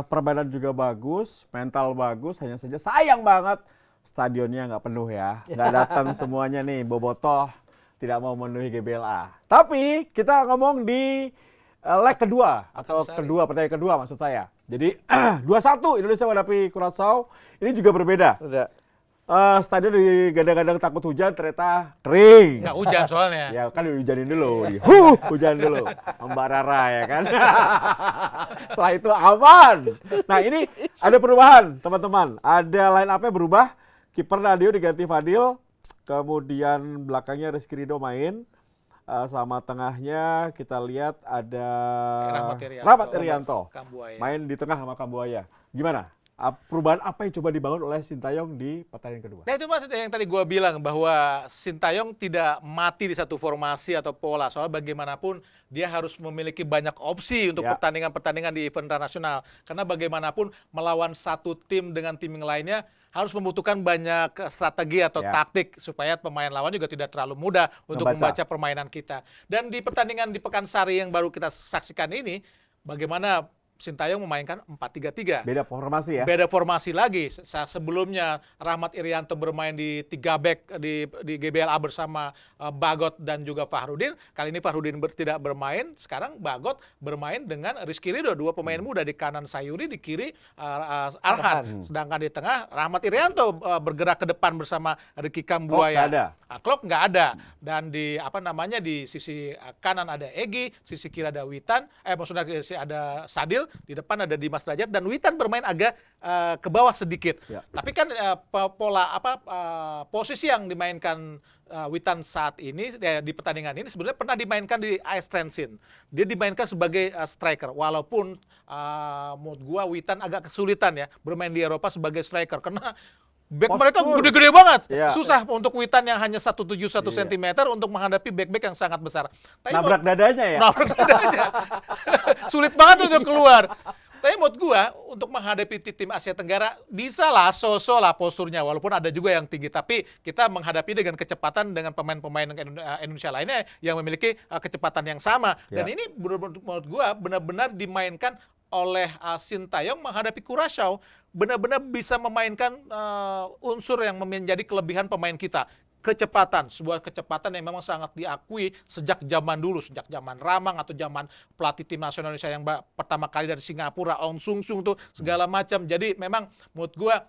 permainan juga bagus, mental bagus, hanya saja sayang banget stadionnya nggak penuh ya. Nggak datang semuanya nih, bobotoh tidak mau memenuhi GBLA. Tapi kita ngomong di leg kedua atau pertandingan kedua maksud saya. Jadi 2-1 Indonesia menghadapi Curaçao. Ini juga berbeda. stadion digadang-gadang takut hujan, ternyata kering. Nggak hujan soalnya. Ya kan dihujanin dulu, hujan dulu, Mbak Rara ya kan. Setelah itu aman. Nah ini ada perubahan teman-teman. Ada line up-nya berubah. Kiper Nadio diganti Fadil. Kemudian belakangnya Rizky Ridho main. Sama tengahnya kita lihat ada Rahmat Irianto. Kambuaya. Main di tengah sama Kambuaya. Gimana? Perubahan apa yang coba dibangun oleh Sintayong di pertandingan kedua? Nah itu mas yang tadi gue bilang bahwa Sintayong tidak mati di satu formasi atau pola. Soal bagaimanapun dia harus memiliki banyak opsi untuk pertandingan-pertandingan di event internasional. Karena bagaimanapun melawan satu tim dengan tim yang lainnya harus membutuhkan banyak strategi atau taktik supaya pemain lawan juga tidak terlalu mudah untuk membaca permainan kita. Dan di pertandingan di Pekansari yang baru kita saksikan ini, bagaimana Sintayong memainkan 4-3-3. Beda formasi ya? Beda formasi lagi. Sebelumnya Rahmat Irianto bermain di 3 back di GBLA bersama Bagot dan juga Fahrudin. Kali ini Fahrudin tidak bermain. Sekarang Bagot bermain dengan Rizky Ridho. 2 pemain muda, di kanan Sayuri, di kiri Arhan. Sedangkan di tengah Rahmat Irianto bergerak ke depan bersama Ricky Kambuaya. Klok nggak ada. Dan di di sisi kanan ada Egy, sisi kiri ada Witan. Maksudnya ada Sadil. Di depan ada Dimas Derajat dan Witan bermain agak ke bawah sedikit. Tapi kan posisi yang dimainkan Witan saat ini di pertandingan ini sebenarnya pernah dimainkan di AS Trensin. Dia dimainkan sebagai striker. Walaupun menurut gua Witan agak kesulitan ya bermain di Eropa sebagai striker karena back mereka gede-gede banget. Susah untuk Witan yang hanya 171 cm untuk menghadapi back-back yang sangat besar. Nabrak dadanya ya? Nabrak dadanya. Sulit banget untuk keluar. Tapi menurut gua untuk menghadapi tim Asia Tenggara bisa lah so-so lah posturnya walaupun ada juga yang tinggi, tapi kita menghadapi dengan kecepatan dengan pemain-pemain Indonesia lainnya yang memiliki kecepatan yang sama. Dan ini menurut gua benar-benar dimainkan oleh Sintayong menghadapi Curaçao, benar-benar bisa memainkan unsur yang menjadi kelebihan pemain kita. Kecepatan, sebuah kecepatan yang memang sangat diakui sejak zaman dulu, sejak zaman Ramang atau zaman pelatih tim nasional Indonesia yang pertama kali dari Singapura, Ong Sung Sung tuh segala macam. Jadi memang menurut gua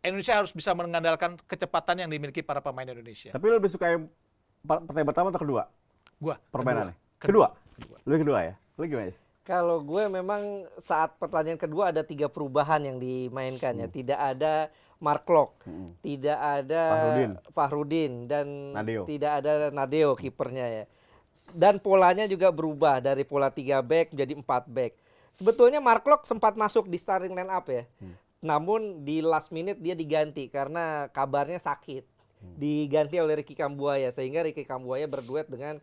Indonesia harus bisa mengandalkan kecepatan yang dimiliki para pemain Indonesia. Tapi lo lebih suka yang pertandingan pertama atau kedua? Gua permainannya. Kedua. Lebih kedua ya. Lo gimana? Kalau gue memang saat pertandingan kedua ada 3 perubahan yang dimainkan ya. Tidak ada Mark Klok, tidak ada Fahrudin dan tidak ada Nadeo kipernya ya. Dan polanya juga berubah dari pola 3 back menjadi 4 back. Sebetulnya Mark Klok sempat masuk di starting line up ya. Namun di last minute dia diganti karena kabarnya sakit. Diganti oleh Ricky Kambuaya sehingga Ricky Kambuaya berduet dengan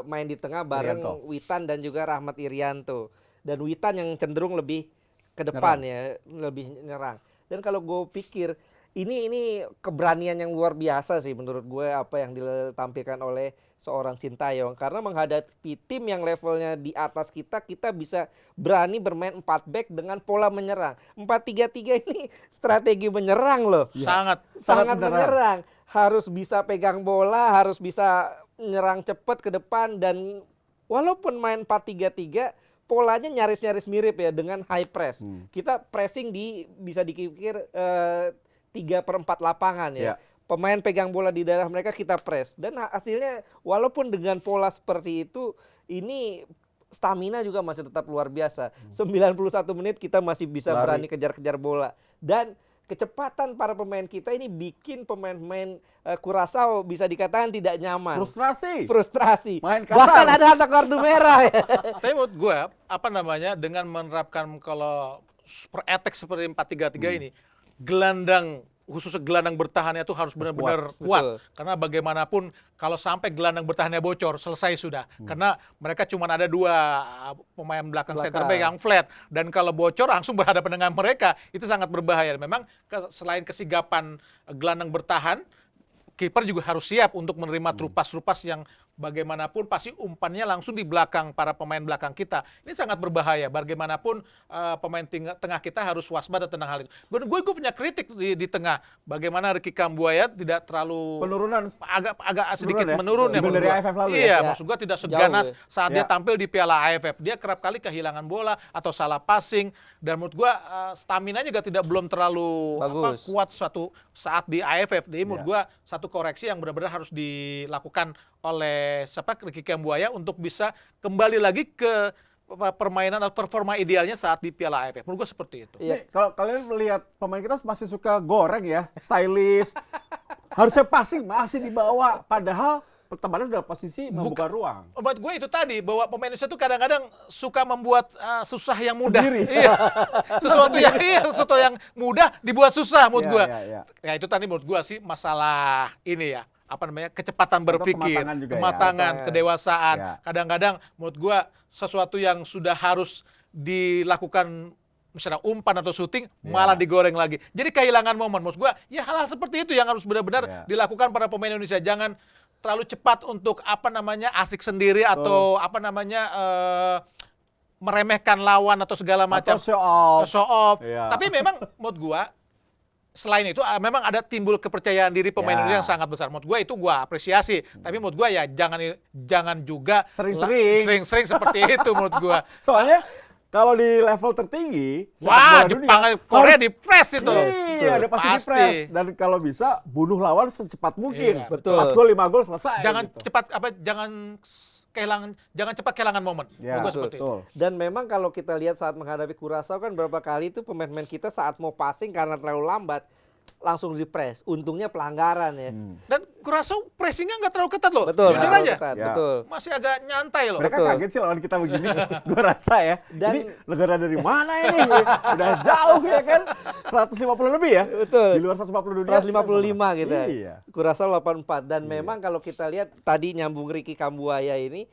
main di tengah bareng Witan dan juga Rahmat Irianto. Dan Witan yang cenderung lebih ke depan ya, lebih nyerang. Dan kalau gue pikir ini keberanian yang luar biasa sih menurut gue apa yang ditampilkan oleh seorang Sintayong, karena menghadapi tim yang levelnya di atas kita bisa berani bermain 4 back dengan pola menyerang. 4-3-3 ini strategi menyerang loh. Sangat menyerang. Harus bisa pegang bola, harus bisa nyerang cepat ke depan, dan walaupun main 4-3-3 polanya nyaris-nyaris mirip ya dengan high press. Kita pressing bisa dikikir 3/4 lapangan ya. Pemain pegang bola di daerah mereka kita press. Dan hasilnya walaupun dengan pola seperti itu, ini stamina juga masih tetap luar biasa. 91 menit kita masih bisa berani kejar-kejar bola. Dan kecepatan para pemain kita ini bikin pemain-pemain Curaçao bisa dikatakan tidak nyaman. Frustrasi. Main kasar. Bahkan ada harta kartu merah ya. Tapi menurut gue, dengan menerapkan kalau super attack seperti 4-3-3 ini, khususnya gelandang bertahannya itu harus benar-benar kuat. Karena bagaimanapun kalau sampai gelandang bertahannya bocor, selesai sudah. Karena mereka cuma ada 2 pemain belakang center back yang flat. Dan kalau bocor langsung berhadapan dengan mereka, itu sangat berbahaya. Memang selain kesigapan gelandang bertahan, kiper juga harus siap untuk menerima trupas-trupas yang bagaimanapun pasti umpannya langsung di belakang para pemain belakang kita. Ini sangat berbahaya. Bagaimanapun pemain tengah kita harus waspada tentang hal itu. Gue punya kritik di tengah. Bagaimana Ricky Kambuaya tidak terlalu Penurunan agak sedikit menurun ya. Dibanding dari AFF lalu ya? Iya, maksud gue tidak seganas Jauh, saat dia tampil di Piala AFF. Dia kerap kali kehilangan bola atau salah passing, dan menurut gue stamina juga belum terlalu kuat suatu saat di AFF. Jadi menurut gue satu koreksi yang benar-benar harus dilakukan oleh Ricky Kambuaya untuk bisa kembali lagi ke permainan atau performa idealnya saat di Piala AFF. Menurut gue seperti itu. Nih, kalau kalian melihat pemain kita masih suka goreng ya, stylish. Harusnya passing masih dibawa, padahal pertemanan udah posisi membuka ruang. Buat gue itu tadi, bahwa pemain Indonesia itu kadang-kadang suka membuat susah yang mudah. Sendiri. Iya. sesuatu yang mudah dibuat susah menurut gue. Ya itu tadi menurut gue sih masalah ini ya. Kecepatan berpikir, kematangan, kedewasaan. Kadang-kadang menurut gua sesuatu yang sudah harus dilakukan misalnya umpan atau syuting malah digoreng lagi. Jadi kehilangan momen. Menurut gua ya hal-hal seperti itu yang harus benar-benar dilakukan para pemain Indonesia. Jangan terlalu cepat untuk asik sendiri atau meremehkan lawan atau segala macam. Atau show off. Tapi memang menurut gua selain itu memang ada timbul kepercayaan diri pemain Indonesia yang sangat besar. Menurut gue itu gue apresiasi. Tapi menurut gue ya jangan juga sering-sering seperti itu menurut gue. Soalnya kalau di level tertinggi, Jepang, Korea di press itu. Iya, ada pasti di press. Dan kalau bisa bunuh lawan secepat mungkin. Iya, betul. 4 gol, 5 gol selesai. Jangan cepat kehilangan momen. Seperti itu. Dan memang kalau kita lihat saat menghadapi Curaçao kan berapa kali itu pemain-pemain kita saat mau passing karena terlalu lambat langsung di-press. Untungnya pelanggaran ya. Dan Curaçao pressingnya nggak terlalu ketat loh. Betul. Jujur aja. Betul. Masih agak nyantai loh. Mereka kaget sih lawan kita begini. Gue rasa ya. Dan ini negara dari mana ini? Udah jauh ya kan? 150 lebih ya? Betul. Di luar 150 dunia. 155 gitu. Iya. Curaçao 84. Dan memang kalau kita lihat tadi nyambung Ricky Kambuaya ini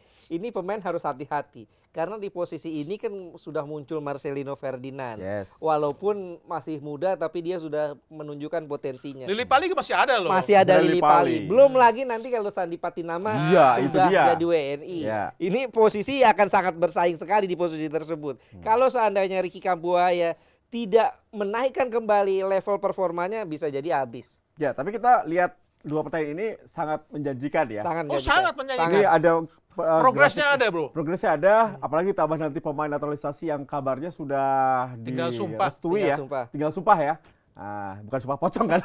pemain harus hati-hati. Karena di posisi ini kan sudah muncul Marcelino Ferdinand. Walaupun masih muda tapi dia sudah menunjukkan potensinya. Lili Pali masih ada loh. Masih ada Lili Pali. Belum lagi nanti kalau Sandi Patinama sudah jadi WNI. Ini posisi akan sangat bersaing sekali di posisi tersebut. Kalau seandainya Ricky Kambuaya tidak menaikkan kembali level performanya bisa jadi habis. Ya, tapi kita lihat dua pertandingan ini sangat menjanjikan ya. Sangat menjanjikan. Ini ada progresnya ada, bro. Progresnya ada, apalagi tambah nanti pemain naturalisasi yang kabarnya sudah direstui ya. Tinggal sumpah ya. Nah, bukan sumpah pocong kan.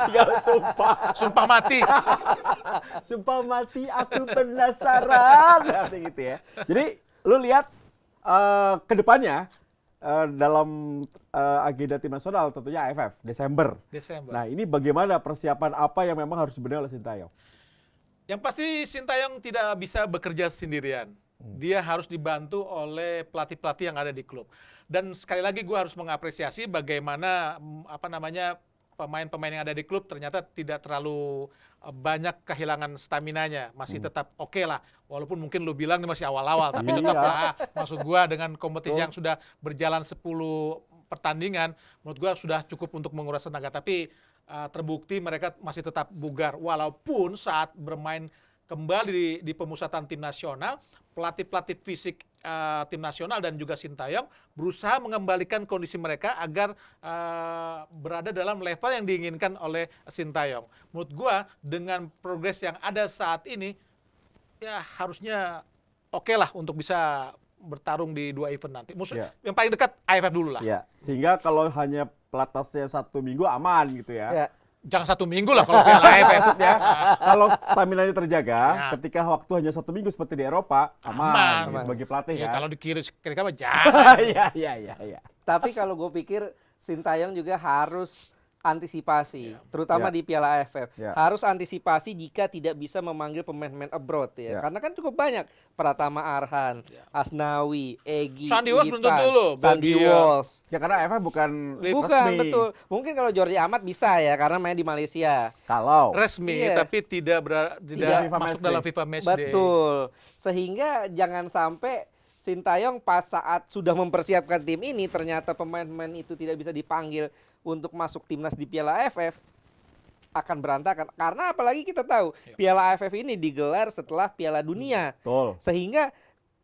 Tinggal sumpah. Sumpah mati. Sumpah mati aku penasaran. Nah, gitu ya. Jadi lu lihat ke depannya dalam agenda tim nasional tentunya AFF Desember. Nah, ini bagaimana persiapan apa yang memang harus dibenahi oleh Sintayong? Yang pasti Sintayong tidak bisa bekerja sendirian. Dia harus dibantu oleh pelatih-pelatih yang ada di klub. Dan sekali lagi gue harus mengapresiasi bagaimana pemain-pemain yang ada di klub ternyata tidak terlalu banyak kehilangan staminanya, masih tetap oke lah. Walaupun mungkin lu bilang ini masih awal-awal, tapi tetap lah. Maksud gue dengan kompetisi yang sudah berjalan 10 pertandingan, menurut gue sudah cukup untuk menguras tenaga. Tapi terbukti mereka masih tetap bugar. Walaupun saat bermain kembali di pemusatan tim nasional, pelatih-pelatih fisik tim nasional dan juga Sintayong berusaha mengembalikan kondisi mereka agar berada dalam level yang diinginkan oleh Sintayong. Menurut gua dengan progres yang ada saat ini ya harusnya oke lah untuk bisa bertarung di 2 event nanti. Yang paling dekat AFF dulu lah. Ya, sehingga kalau hanya pelatnasnya 1 minggu aman gitu ya. Jangan 1 minggu lah kalau Piala AFF. Maksudnya, kalau stamina terjaga, ketika waktu hanya 1 minggu seperti di Eropa, aman. Gitu, bagi pelatih kan. Kalau di kiri mah jangan. Iya. Tapi kalau gue pikir Sintayong juga harus antisipasi, terutama di Piala AFF. Harus antisipasi jika tidak bisa memanggil pemain-pemain abroad ya. Karena kan cukup banyak Pratama Arhan, Asnawi, Egy, Sandi Walsh belum tentu loh. Sandi Walsh. Ya karena AFF bukan resmi. Betul. Mungkin kalau Jordi Amat bisa ya karena main di Malaysia. Kalau resmi tapi tidak masuk dalam FIFA Matchday. Betul. Sehingga jangan sampai Sintayong pas saat sudah mempersiapkan tim ini ternyata pemain-pemain itu tidak bisa dipanggil untuk masuk timnas di Piala AFF. akan berantakan. Karena apalagi kita tahu Piala AFF ini digelar setelah Piala Dunia. Betul. Sehingga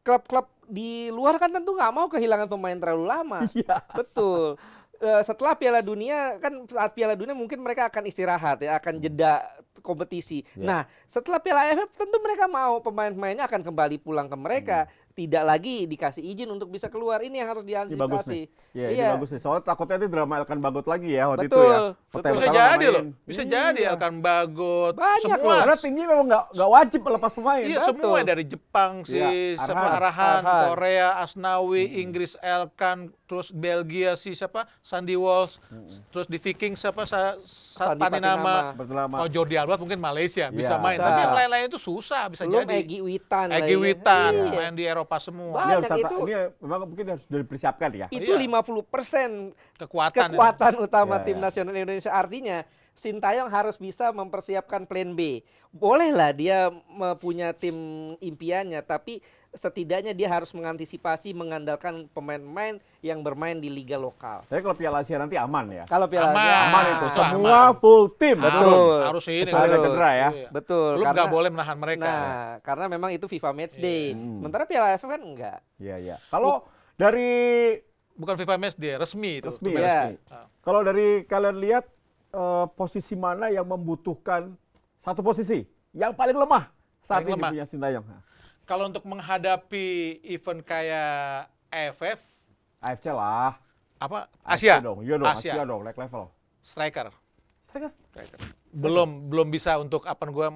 klub-klub di luar kan tentu nggak mau kehilangan pemain terlalu lama. Iya. Betul. Setelah Piala Dunia kan saat Piala Dunia mungkin mereka akan istirahat ya, akan jeda kompetisi. Nah, setelah Piala AFF tentu mereka mau pemain-pemainnya akan kembali pulang ke mereka, tidak lagi dikasih izin untuk bisa keluar. Ini yang harus Ini bagus nih. diantisipasi. Iya, ini bagus nih. Soalnya takutnya itu drama Elkan Bagot lagi ya waktu itu Betul, ya. betul. Pertama Bisa nggak jadi main. loh, bisa jadi Elkan Bagot, Banyak semua. loh. Karena timnya memang nggak wajib melepas pemain. Iya, kan? semua dari Jepang si Iya, siapa Arhan. Arhan, Korea Asnawi, Inggris Elkan, terus Belgia si siapa Sandy Walsh, terus di Viking siapa Sandi Patinama. Pertama. Kalau Jordi Alba mungkin Malaysia bisa Iya. main, Bisa. tapi yang lain-lain itu susah bisa Belum jadi. Egy Witan. Egy lagi. Witan Iya. main di Eropa semua. Ini harus Banyak itu. ini memang mungkin harus dipersiapkan ya. Itu Iya. 50% Kekuatan. kekuatan utama Ya, tim ya. nasional Indonesia. Artinya Sintayong harus bisa mempersiapkan plan B. Bolehlah dia punya tim impiannya, tapi setidaknya dia harus mengantisipasi mengandalkan pemain-pemain yang bermain di liga lokal. Tapi kalau Piala Asia nanti aman ya. Kalau Piala Aman. Asia, Aman itu. Ah, Semua aman. full tim. Betul. Harus ini. Kecuali ada Harus. cedera ya. Iya. betul. Belum karena nggak boleh menahan mereka. Nah, karena memang itu FIFA Matchday. Sementara Piala AFF kan enggak. Iya, iya. Kalau dari Bukan FIFA Match dia, resmi itu. resmi, Iya. ya, resmi. Ah. Kalau dari kalian lihat posisi mana yang membutuhkan satu posisi yang paling lemah saat Paling ini lemah. punya Sintayong? Kalau untuk menghadapi event kayak AFF, AFC lah. apa AFC Asia, dong. Iya dong, Asia, Asia dong, like level. striker. Striker. Belum bisa untuk apa gua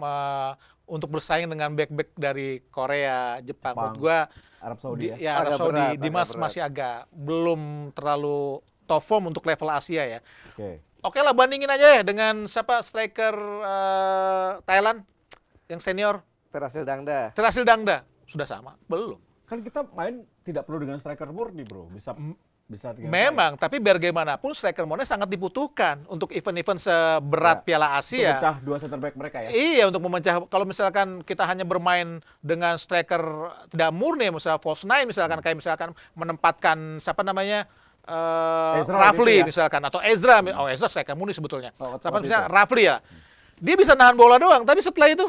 untuk bersaing dengan back-back dari Korea, Jepang. Menurut gua Arab Saudi ya. Arab Agak Saudi, berat, Dimas agak berat. masih agak belum terlalu top form untuk level Asia ya. Oke. Oke lah, bandingin aja ya dengan siapa striker Thailand yang senior, Terasil Dangda. Terasil Dangda. Sudah sama? Belum. Kan kita main tidak perlu dengan striker murni, Bro. Bisa dengan Memang, tapi bagaimanapun striker murni sangat dibutuhkan untuk event-event seberat Ya, Piala untuk Asia. pecah dua center back mereka ya. Iya, untuk memecah. Kalau misalkan kita hanya bermain dengan striker tidak murni, misalnya false nine, misalkan kayak misalkan menempatkan siapa namanya Ezra Rafli gitu ya. misalkan, atau Ezra. Oh, Ezra striker murni sebetulnya. Oh, Siapa waktu misalnya itu. Rafli ya. Dia bisa nahan bola doang, tapi setelah itu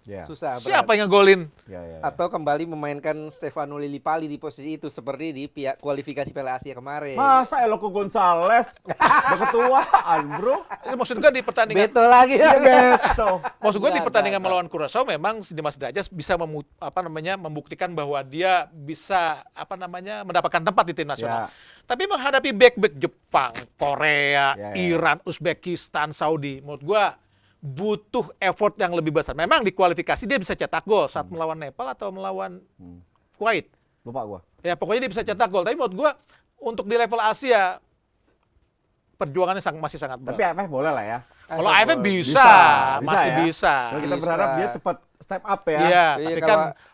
Ya. Susah. berat. siapa yang ngegolin? Ya. Atau kembali memainkan Stefano Lillipali di posisi itu seperti di kualifikasi Piala Asia kemarin. Masa Eloko Gonzales udah ketuaan, Bro? Maksud gue di pertandingan Beto lagi Ya ya. gitu. Maksud gue di Enggak, pertandingan enggak. melawan Curaçao memang si Dimas Derajat bisa membuktikan bahwa dia bisa mendapatkan tempat di tim nasional. Ya. Tapi menghadapi back-back Jepang, Korea, Ya. Iran, Uzbekistan, Saudi, menurut gue butuh effort yang lebih besar. Memang di kualifikasi dia bisa cetak gol saat melawan Nepal atau melawan Kuwait. Lupa gua. Ya pokoknya dia bisa cetak gol. Tapi menurut gue untuk di level Asia perjuangannya masih sangat berat. Tapi AFF boleh lah ya. Kalau AFF bisa, masih ya. bisa. Kalau kita Bisa. berharap dia cepat step up ya. Iya, Iya, tapi kalau- kan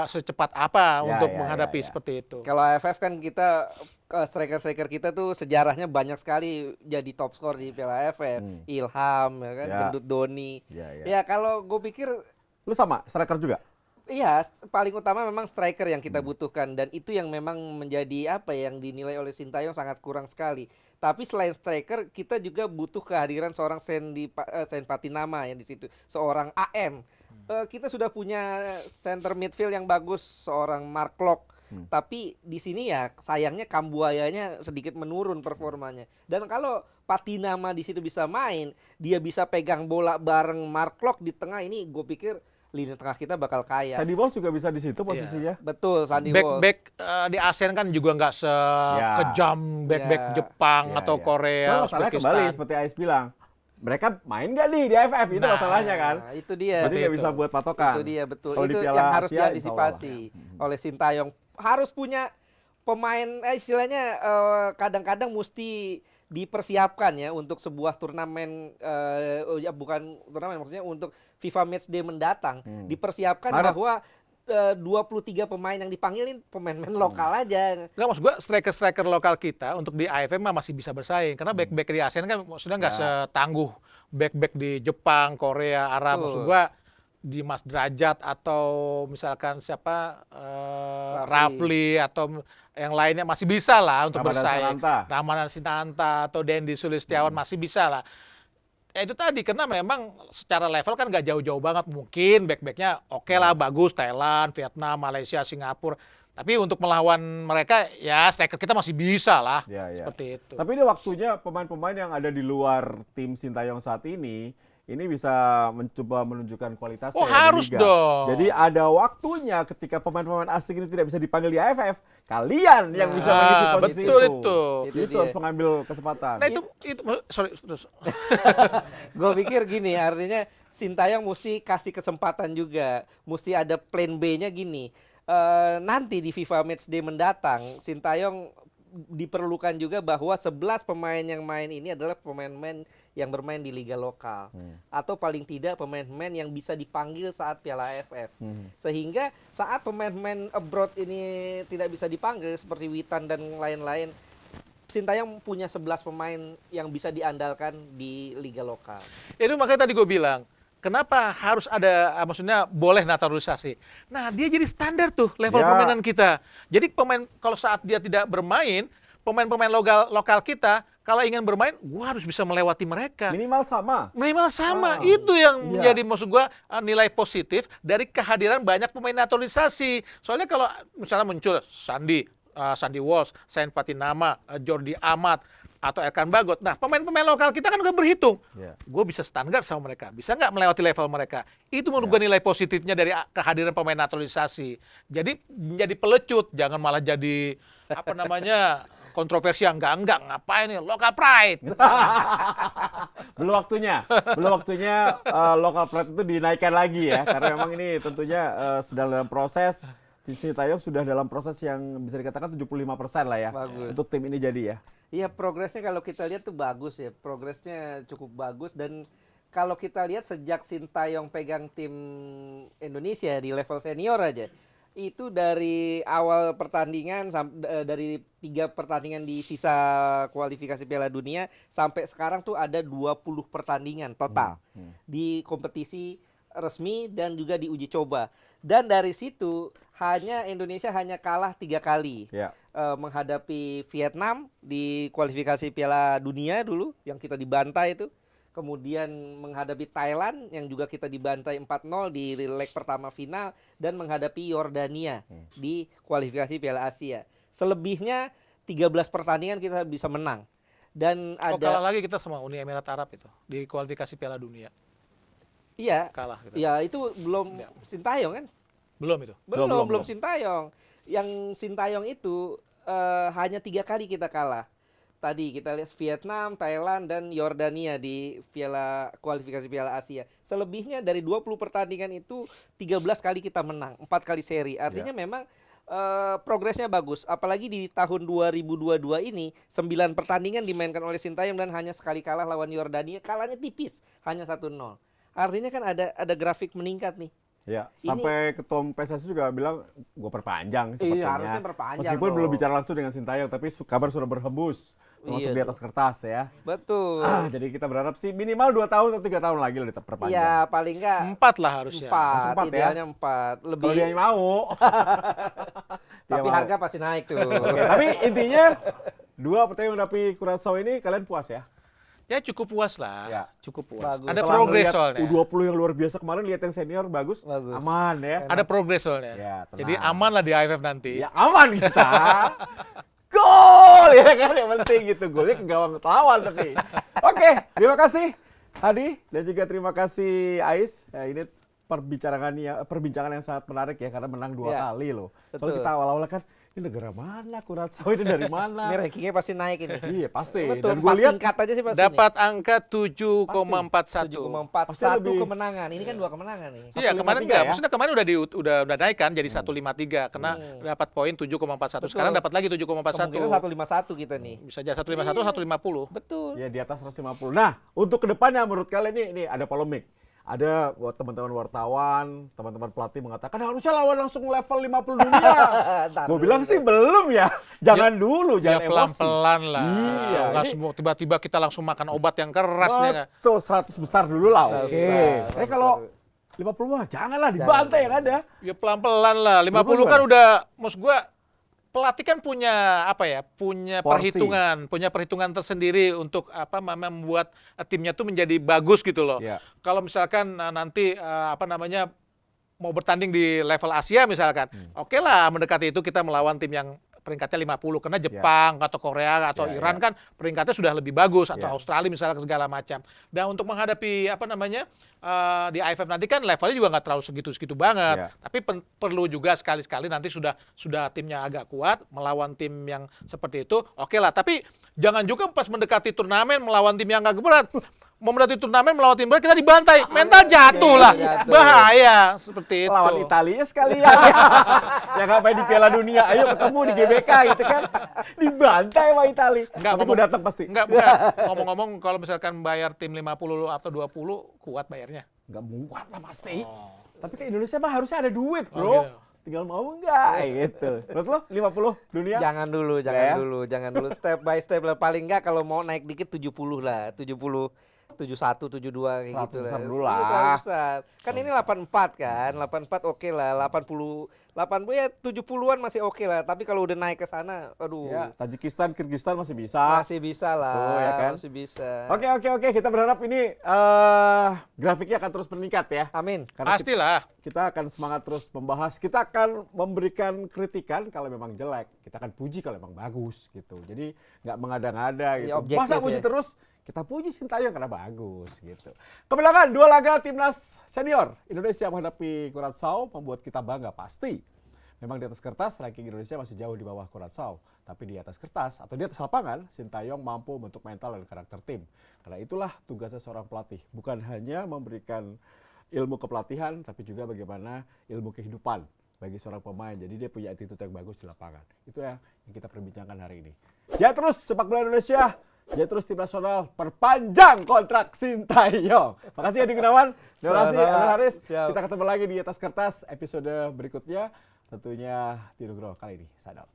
secepat apa Ya, untuk ya, menghadapi ya, ya. seperti itu. Kalau AFF kan kita striker-striker kita tuh sejarahnya banyak sekali jadi top skor di Piala AFF. Ilham ya kan, Ya. Gendut Doni. Ya, ya. Ya kalau gue pikir Lu sama striker juga? iya, paling utama memang striker yang kita butuhkan dan itu yang memang menjadi apa ya, yang dinilai oleh Sintayong sangat kurang sekali. Tapi selain striker, kita juga butuh kehadiran seorang Sen Patinama yang di situ, seorang AM. Kita sudah punya center midfield yang bagus, seorang Mark Klok. Tapi di sini ya sayangnya Kambuayanya sedikit menurun performanya. Dan kalau Patinama di situ bisa main, dia bisa pegang bola bareng Mark Klok di tengah, ini gue pikir lini tengah kita bakal kaya. Sandy Walsh juga bisa di situ posisinya. Betul, Sandy Walsh. Back di ASEAN kan juga nggak sekejam back-back Ya. Jepang Ya, atau ya. Korea, Cuma masalahnya kembali Uzbekistan. seperti Ais bilang. Mereka main nggak nih di AFF? Itu Nah, masalahnya kan. Nah, itu dia. Berarti nggak itu. bisa buat patokan. Itu dia betul. Kalau di Itu Piala yang harus Asia, diantisipasi oleh Sintayong. Harus punya pemain istilahnya kadang-kadang mesti dipersiapkan ya untuk sebuah turnamen bukan turnamen, maksudnya untuk FIFA Matchday mendatang. Dipersiapkan Harap. bahwa 23 pemain yang dipanggilin pemain-pemain lokal aja. Nggak, maksud gua striker-striker lokal kita untuk di AFF mah masih bisa bersaing. Karena back-back di ASEAN kan maksudnya nggak setangguh back-back di Jepang, Korea, Arab. Betul. Maksud gua di Mas Derajat atau misalkan siapa Rafli atau yang lainnya masih bisa lah untuk Ramadan bersaing. Sananta. Ramadan Sinanta atau Dendi Sulistiawan masih bisa lah. Ya itu tadi, karena memang secara level kan nggak jauh-jauh banget. Mungkin back-backnya oke lah, bagus. Thailand, Vietnam, Malaysia, Singapura. Tapi untuk melawan mereka, ya striker kita masih bisa lah. Ya, ya. Seperti itu. Tapi ini waktunya pemain-pemain yang ada di luar tim Sintayong saat ini bisa mencoba menunjukkan kualitasnya Oh, di harus Liga. dong. Jadi ada waktunya ketika pemain-pemain asing ini tidak bisa dipanggil di AFF, kalian yang bisa mengisi posisi betul itu. itu. Itu harus mengambil kesempatan. Nah itu sorry terus. Gue pikir gini, artinya Sintayong mesti kasih kesempatan juga, mesti ada plan B-nya gini. Nanti di FIFA Matchday mendatang, Sintayong diperlukan juga bahwa 11 pemain yang main ini adalah pemain-pemain yang bermain di liga lokal, atau paling tidak pemain-pemain yang bisa dipanggil saat Piala AFF. Sehingga saat pemain-pemain abroad ini tidak bisa dipanggil seperti Witan dan lain-lain, Sintayong punya 11 pemain yang bisa diandalkan di liga lokal. Itu makanya tadi gue bilang, kenapa harus ada, maksudnya boleh naturalisasi. Nah, dia jadi standar tuh level Ya. permainan kita. Jadi pemain, kalau saat dia tidak bermain, pemain-pemain lokal kita, kalau ingin bermain, gua harus bisa melewati mereka. Minimal sama. Minimal sama. Ah. Itu yang Iya. menjadi maksud gua nilai positif dari kehadiran banyak pemain naturalisasi. Soalnya kalau misalnya muncul Sandy Walsh, Sain Patinama, Jordi Amat, atau Erkan Bagot. Nah, pemain-pemain lokal kita kan udah berhitung. Yeah. Gue bisa standar sama mereka. Bisa nggak melewati level mereka? Itu menurut gue nilai positifnya dari kehadiran pemain naturalisasi. Jadi menjadi pelecut. Jangan malah jadi, apa namanya, kontroversi yang enggak. Ngapain nih? Local pride. Belum waktunya local pride itu dinaikkan lagi ya, karena memang ini tentunya sedang dalam proses. Sintayong sudah dalam proses yang bisa dikatakan 75% lah ya. Bagus. Untuk tim ini jadi ya. Iya, progresnya kalau kita lihat tuh bagus ya. Progresnya cukup bagus, dan kalau kita lihat sejak Sintayong pegang tim Indonesia di level senior aja, itu dari awal pertandingan dari 3 pertandingan di sisa kualifikasi Piala Dunia sampai sekarang tuh ada 20 pertandingan total di kompetisi resmi dan juga di uji coba. Dan dari situ Indonesia hanya kalah 3 kali. Ya. Menghadapi Vietnam di kualifikasi Piala Dunia dulu yang kita dibantai itu. Kemudian menghadapi Thailand yang juga kita dibantai 4-0 di leg pertama final, dan menghadapi Yordania di kualifikasi Piala Asia. Selebihnya 13 pertandingan kita bisa menang. Dan Kalah ada lagi kita sama Uni Emirat Arab itu di kualifikasi Piala Dunia. iya, Kalah kita. ya itu belum Ya. Sintayong kan? Belum itu. Belum Sintayong. Yang Sintayong itu hanya 3 kali kita kalah. Tadi kita lihat Vietnam, Thailand, dan Yordania di kualifikasi Piala Asia. Selebihnya dari 20 pertandingan itu 13 kali kita menang, 4 kali seri. Artinya memang progresnya bagus. Apalagi di tahun 2022 ini 9 pertandingan dimainkan oleh Sintayong dan hanya sekali kalah lawan Yordania. Kalahnya tipis, hanya 1-0. Artinya kan ada grafik meningkat nih. Ya, sampai ketua PSSI juga bilang gue perpanjang sepertinya. Iya, harusnya perpanjang Meskipun dong. belum bicara langsung dengan Sintayong, tapi kabar sudah berhembus termasuk Iya di atas kertas ya. Betul. Jadi kita berharap sih minimal 2 tahun atau 3 tahun lagi lah diperpanjang. Iya, paling enggak 4 lah harusnya. 4, Langsung 4 ya? idealnya 4. Kalau Lebih, dia mau. tapi Dia mau. harga pasti naik tuh. Oke, tapi intinya 2 pertandingan menghadapi Curaçao ini kalian puas ya? Ya cukup puas lah. Ya. Cukup puas. Bagus. Ada Setelah progres melihat soalnya. U20 yang luar biasa kemarin, lihat yang senior bagus. Aman ya. Ada progres soalnya. Ya, tenang. Jadi aman lah di AFF nanti. Ya aman kita. Gol ya kan, yang penting gitu, golnya ke gawang lawan tapi. Oke, terima kasih Hadi dan juga terima kasih Ais. Ya, ini perbincangan yang sangat menarik ya, karena menang 2 Ya, kali loh. betul. Soalnya kita awal-awal kan, ini negara mana Curaçao, ini dari mana? Ini rankingnya pasti naik ini. Iya pasti. Betul, Dan gue 4 lihat tingkat aja sih pasti. Dapat angka 7,41. 7,4, Pasti 1 lebih- kemenangan. Ini kan 2 kemenangan nih. Iya, 153 kemarin ya? enggak. Maksudnya kemarin udah naik kan jadi 153 karena dapat poin 7,41. Sekarang dapat lagi 7,41. Kemungkinan 151 kita nih. Bisa jadi 151, 150. Betul. ya di atas 150. Nah, untuk kedepannya menurut kalian ini ada polemik. Ada teman-teman wartawan, teman-teman pelatih mengatakan harusnya lawan langsung level 50 dunia. Ntar Gue dulu. bilang sih belum ya. Jangan dulu, Ya jangan emosi. pelan-pelan lah. Iya, Nggak ini- semua tiba-tiba kita langsung makan obat yang keras nih. Nggak? Betul, 100 besar dulu lah. Nggak Oke. usah, Kalau 50 mah janganlah dibantai yang ada. Ya pelan-pelan lah. 50 50 kan udah, maksud gua pelatih kan punya punya Porsi. perhitungan tersendiri untuk membuat timnya tuh menjadi bagus gitu loh. Iya. Kalau misalkan nanti mau bertanding di level Asia misalkan, oke lah mendekati itu kita melawan tim yang peringkatnya 50 karena Jepang atau Korea atau Iran kan peringkatnya sudah lebih bagus atau Australia misalnya segala macam. Dan untuk menghadapi di AFF nanti kan levelnya juga nggak terlalu segitu banget. Tapi perlu juga sekali-sekali nanti sudah timnya agak kuat melawan tim yang seperti itu. Oke lah, tapi jangan juga pas mendekati turnamen melawan tim yang nggak berat. Mendekati turnamen melawan tim berat kita dibantai, mental jatuh lah. Bahaya seperti itu. Lawan Italia sekalian. Ya ngapain di Piala Dunia? Ayo ketemu di GBK gitu kan. Dibantai sama Italia. Tapi gue datang pasti. Enggak, bukan. Ngomong-ngomong kalau misalkan bayar tim 50 atau 20 kuat bayarnya. Enggak muat lah pasti. Tapi ke Indonesia mah harusnya ada duit, bro. Gitu. Tinggal mau enggak gitu. Menurut lo 50 dunia? Jangan dulu. Step by step lah. Paling enggak kalau mau naik dikit 70 lah. 71, 72 kayak gitu lah. Dulu lah. Besar. Kan ini 84 kan. 84 oke lah. 80 ya 70-an masih oke lah. Tapi kalau udah naik ke sana, aduh. Ya, Tajikistan, Kirgistan masih bisa. Masih bisa lah. Tuh, ya kan? Masih bisa. Oke. Kita berharap ini grafiknya akan terus meningkat ya. Amin. Karena Pastilah. kita akan semangat terus membahas. Kita akan memberikan kritikan kalau memang jelek. Kita akan puji kalau memang bagus gitu. Jadi nggak mengada-ngada gitu. Ya, Masa objektif puji ya. terus? Kita puji Sintayong karena bagus gitu. Kemenangan 2 laga timnas senior Indonesia menghadapi Kuratsao membuat kita bangga pasti. Memang di atas kertas ranking Indonesia masih jauh di bawah Kuratsao, tapi di atas kertas atau di atas lapangan Sintayong mampu membentuk mental dan karakter tim. Karena itulah tugasnya seorang pelatih, bukan hanya memberikan ilmu kepelatihan tapi juga bagaimana ilmu kehidupan bagi seorang pemain. Jadi dia punya attitude yang bagus di lapangan. Itu yang kita perbincangkan hari ini. Jaya terus sepak bola Indonesia. Jaya terus tim nasional, perpanjang kontrak Sintayong. Makasih Edi Gunawan, terima kasih Abdul Haris. Kita ketemu lagi di atas kertas episode berikutnya. Tentunya di Nugroho kali ini. Sadap.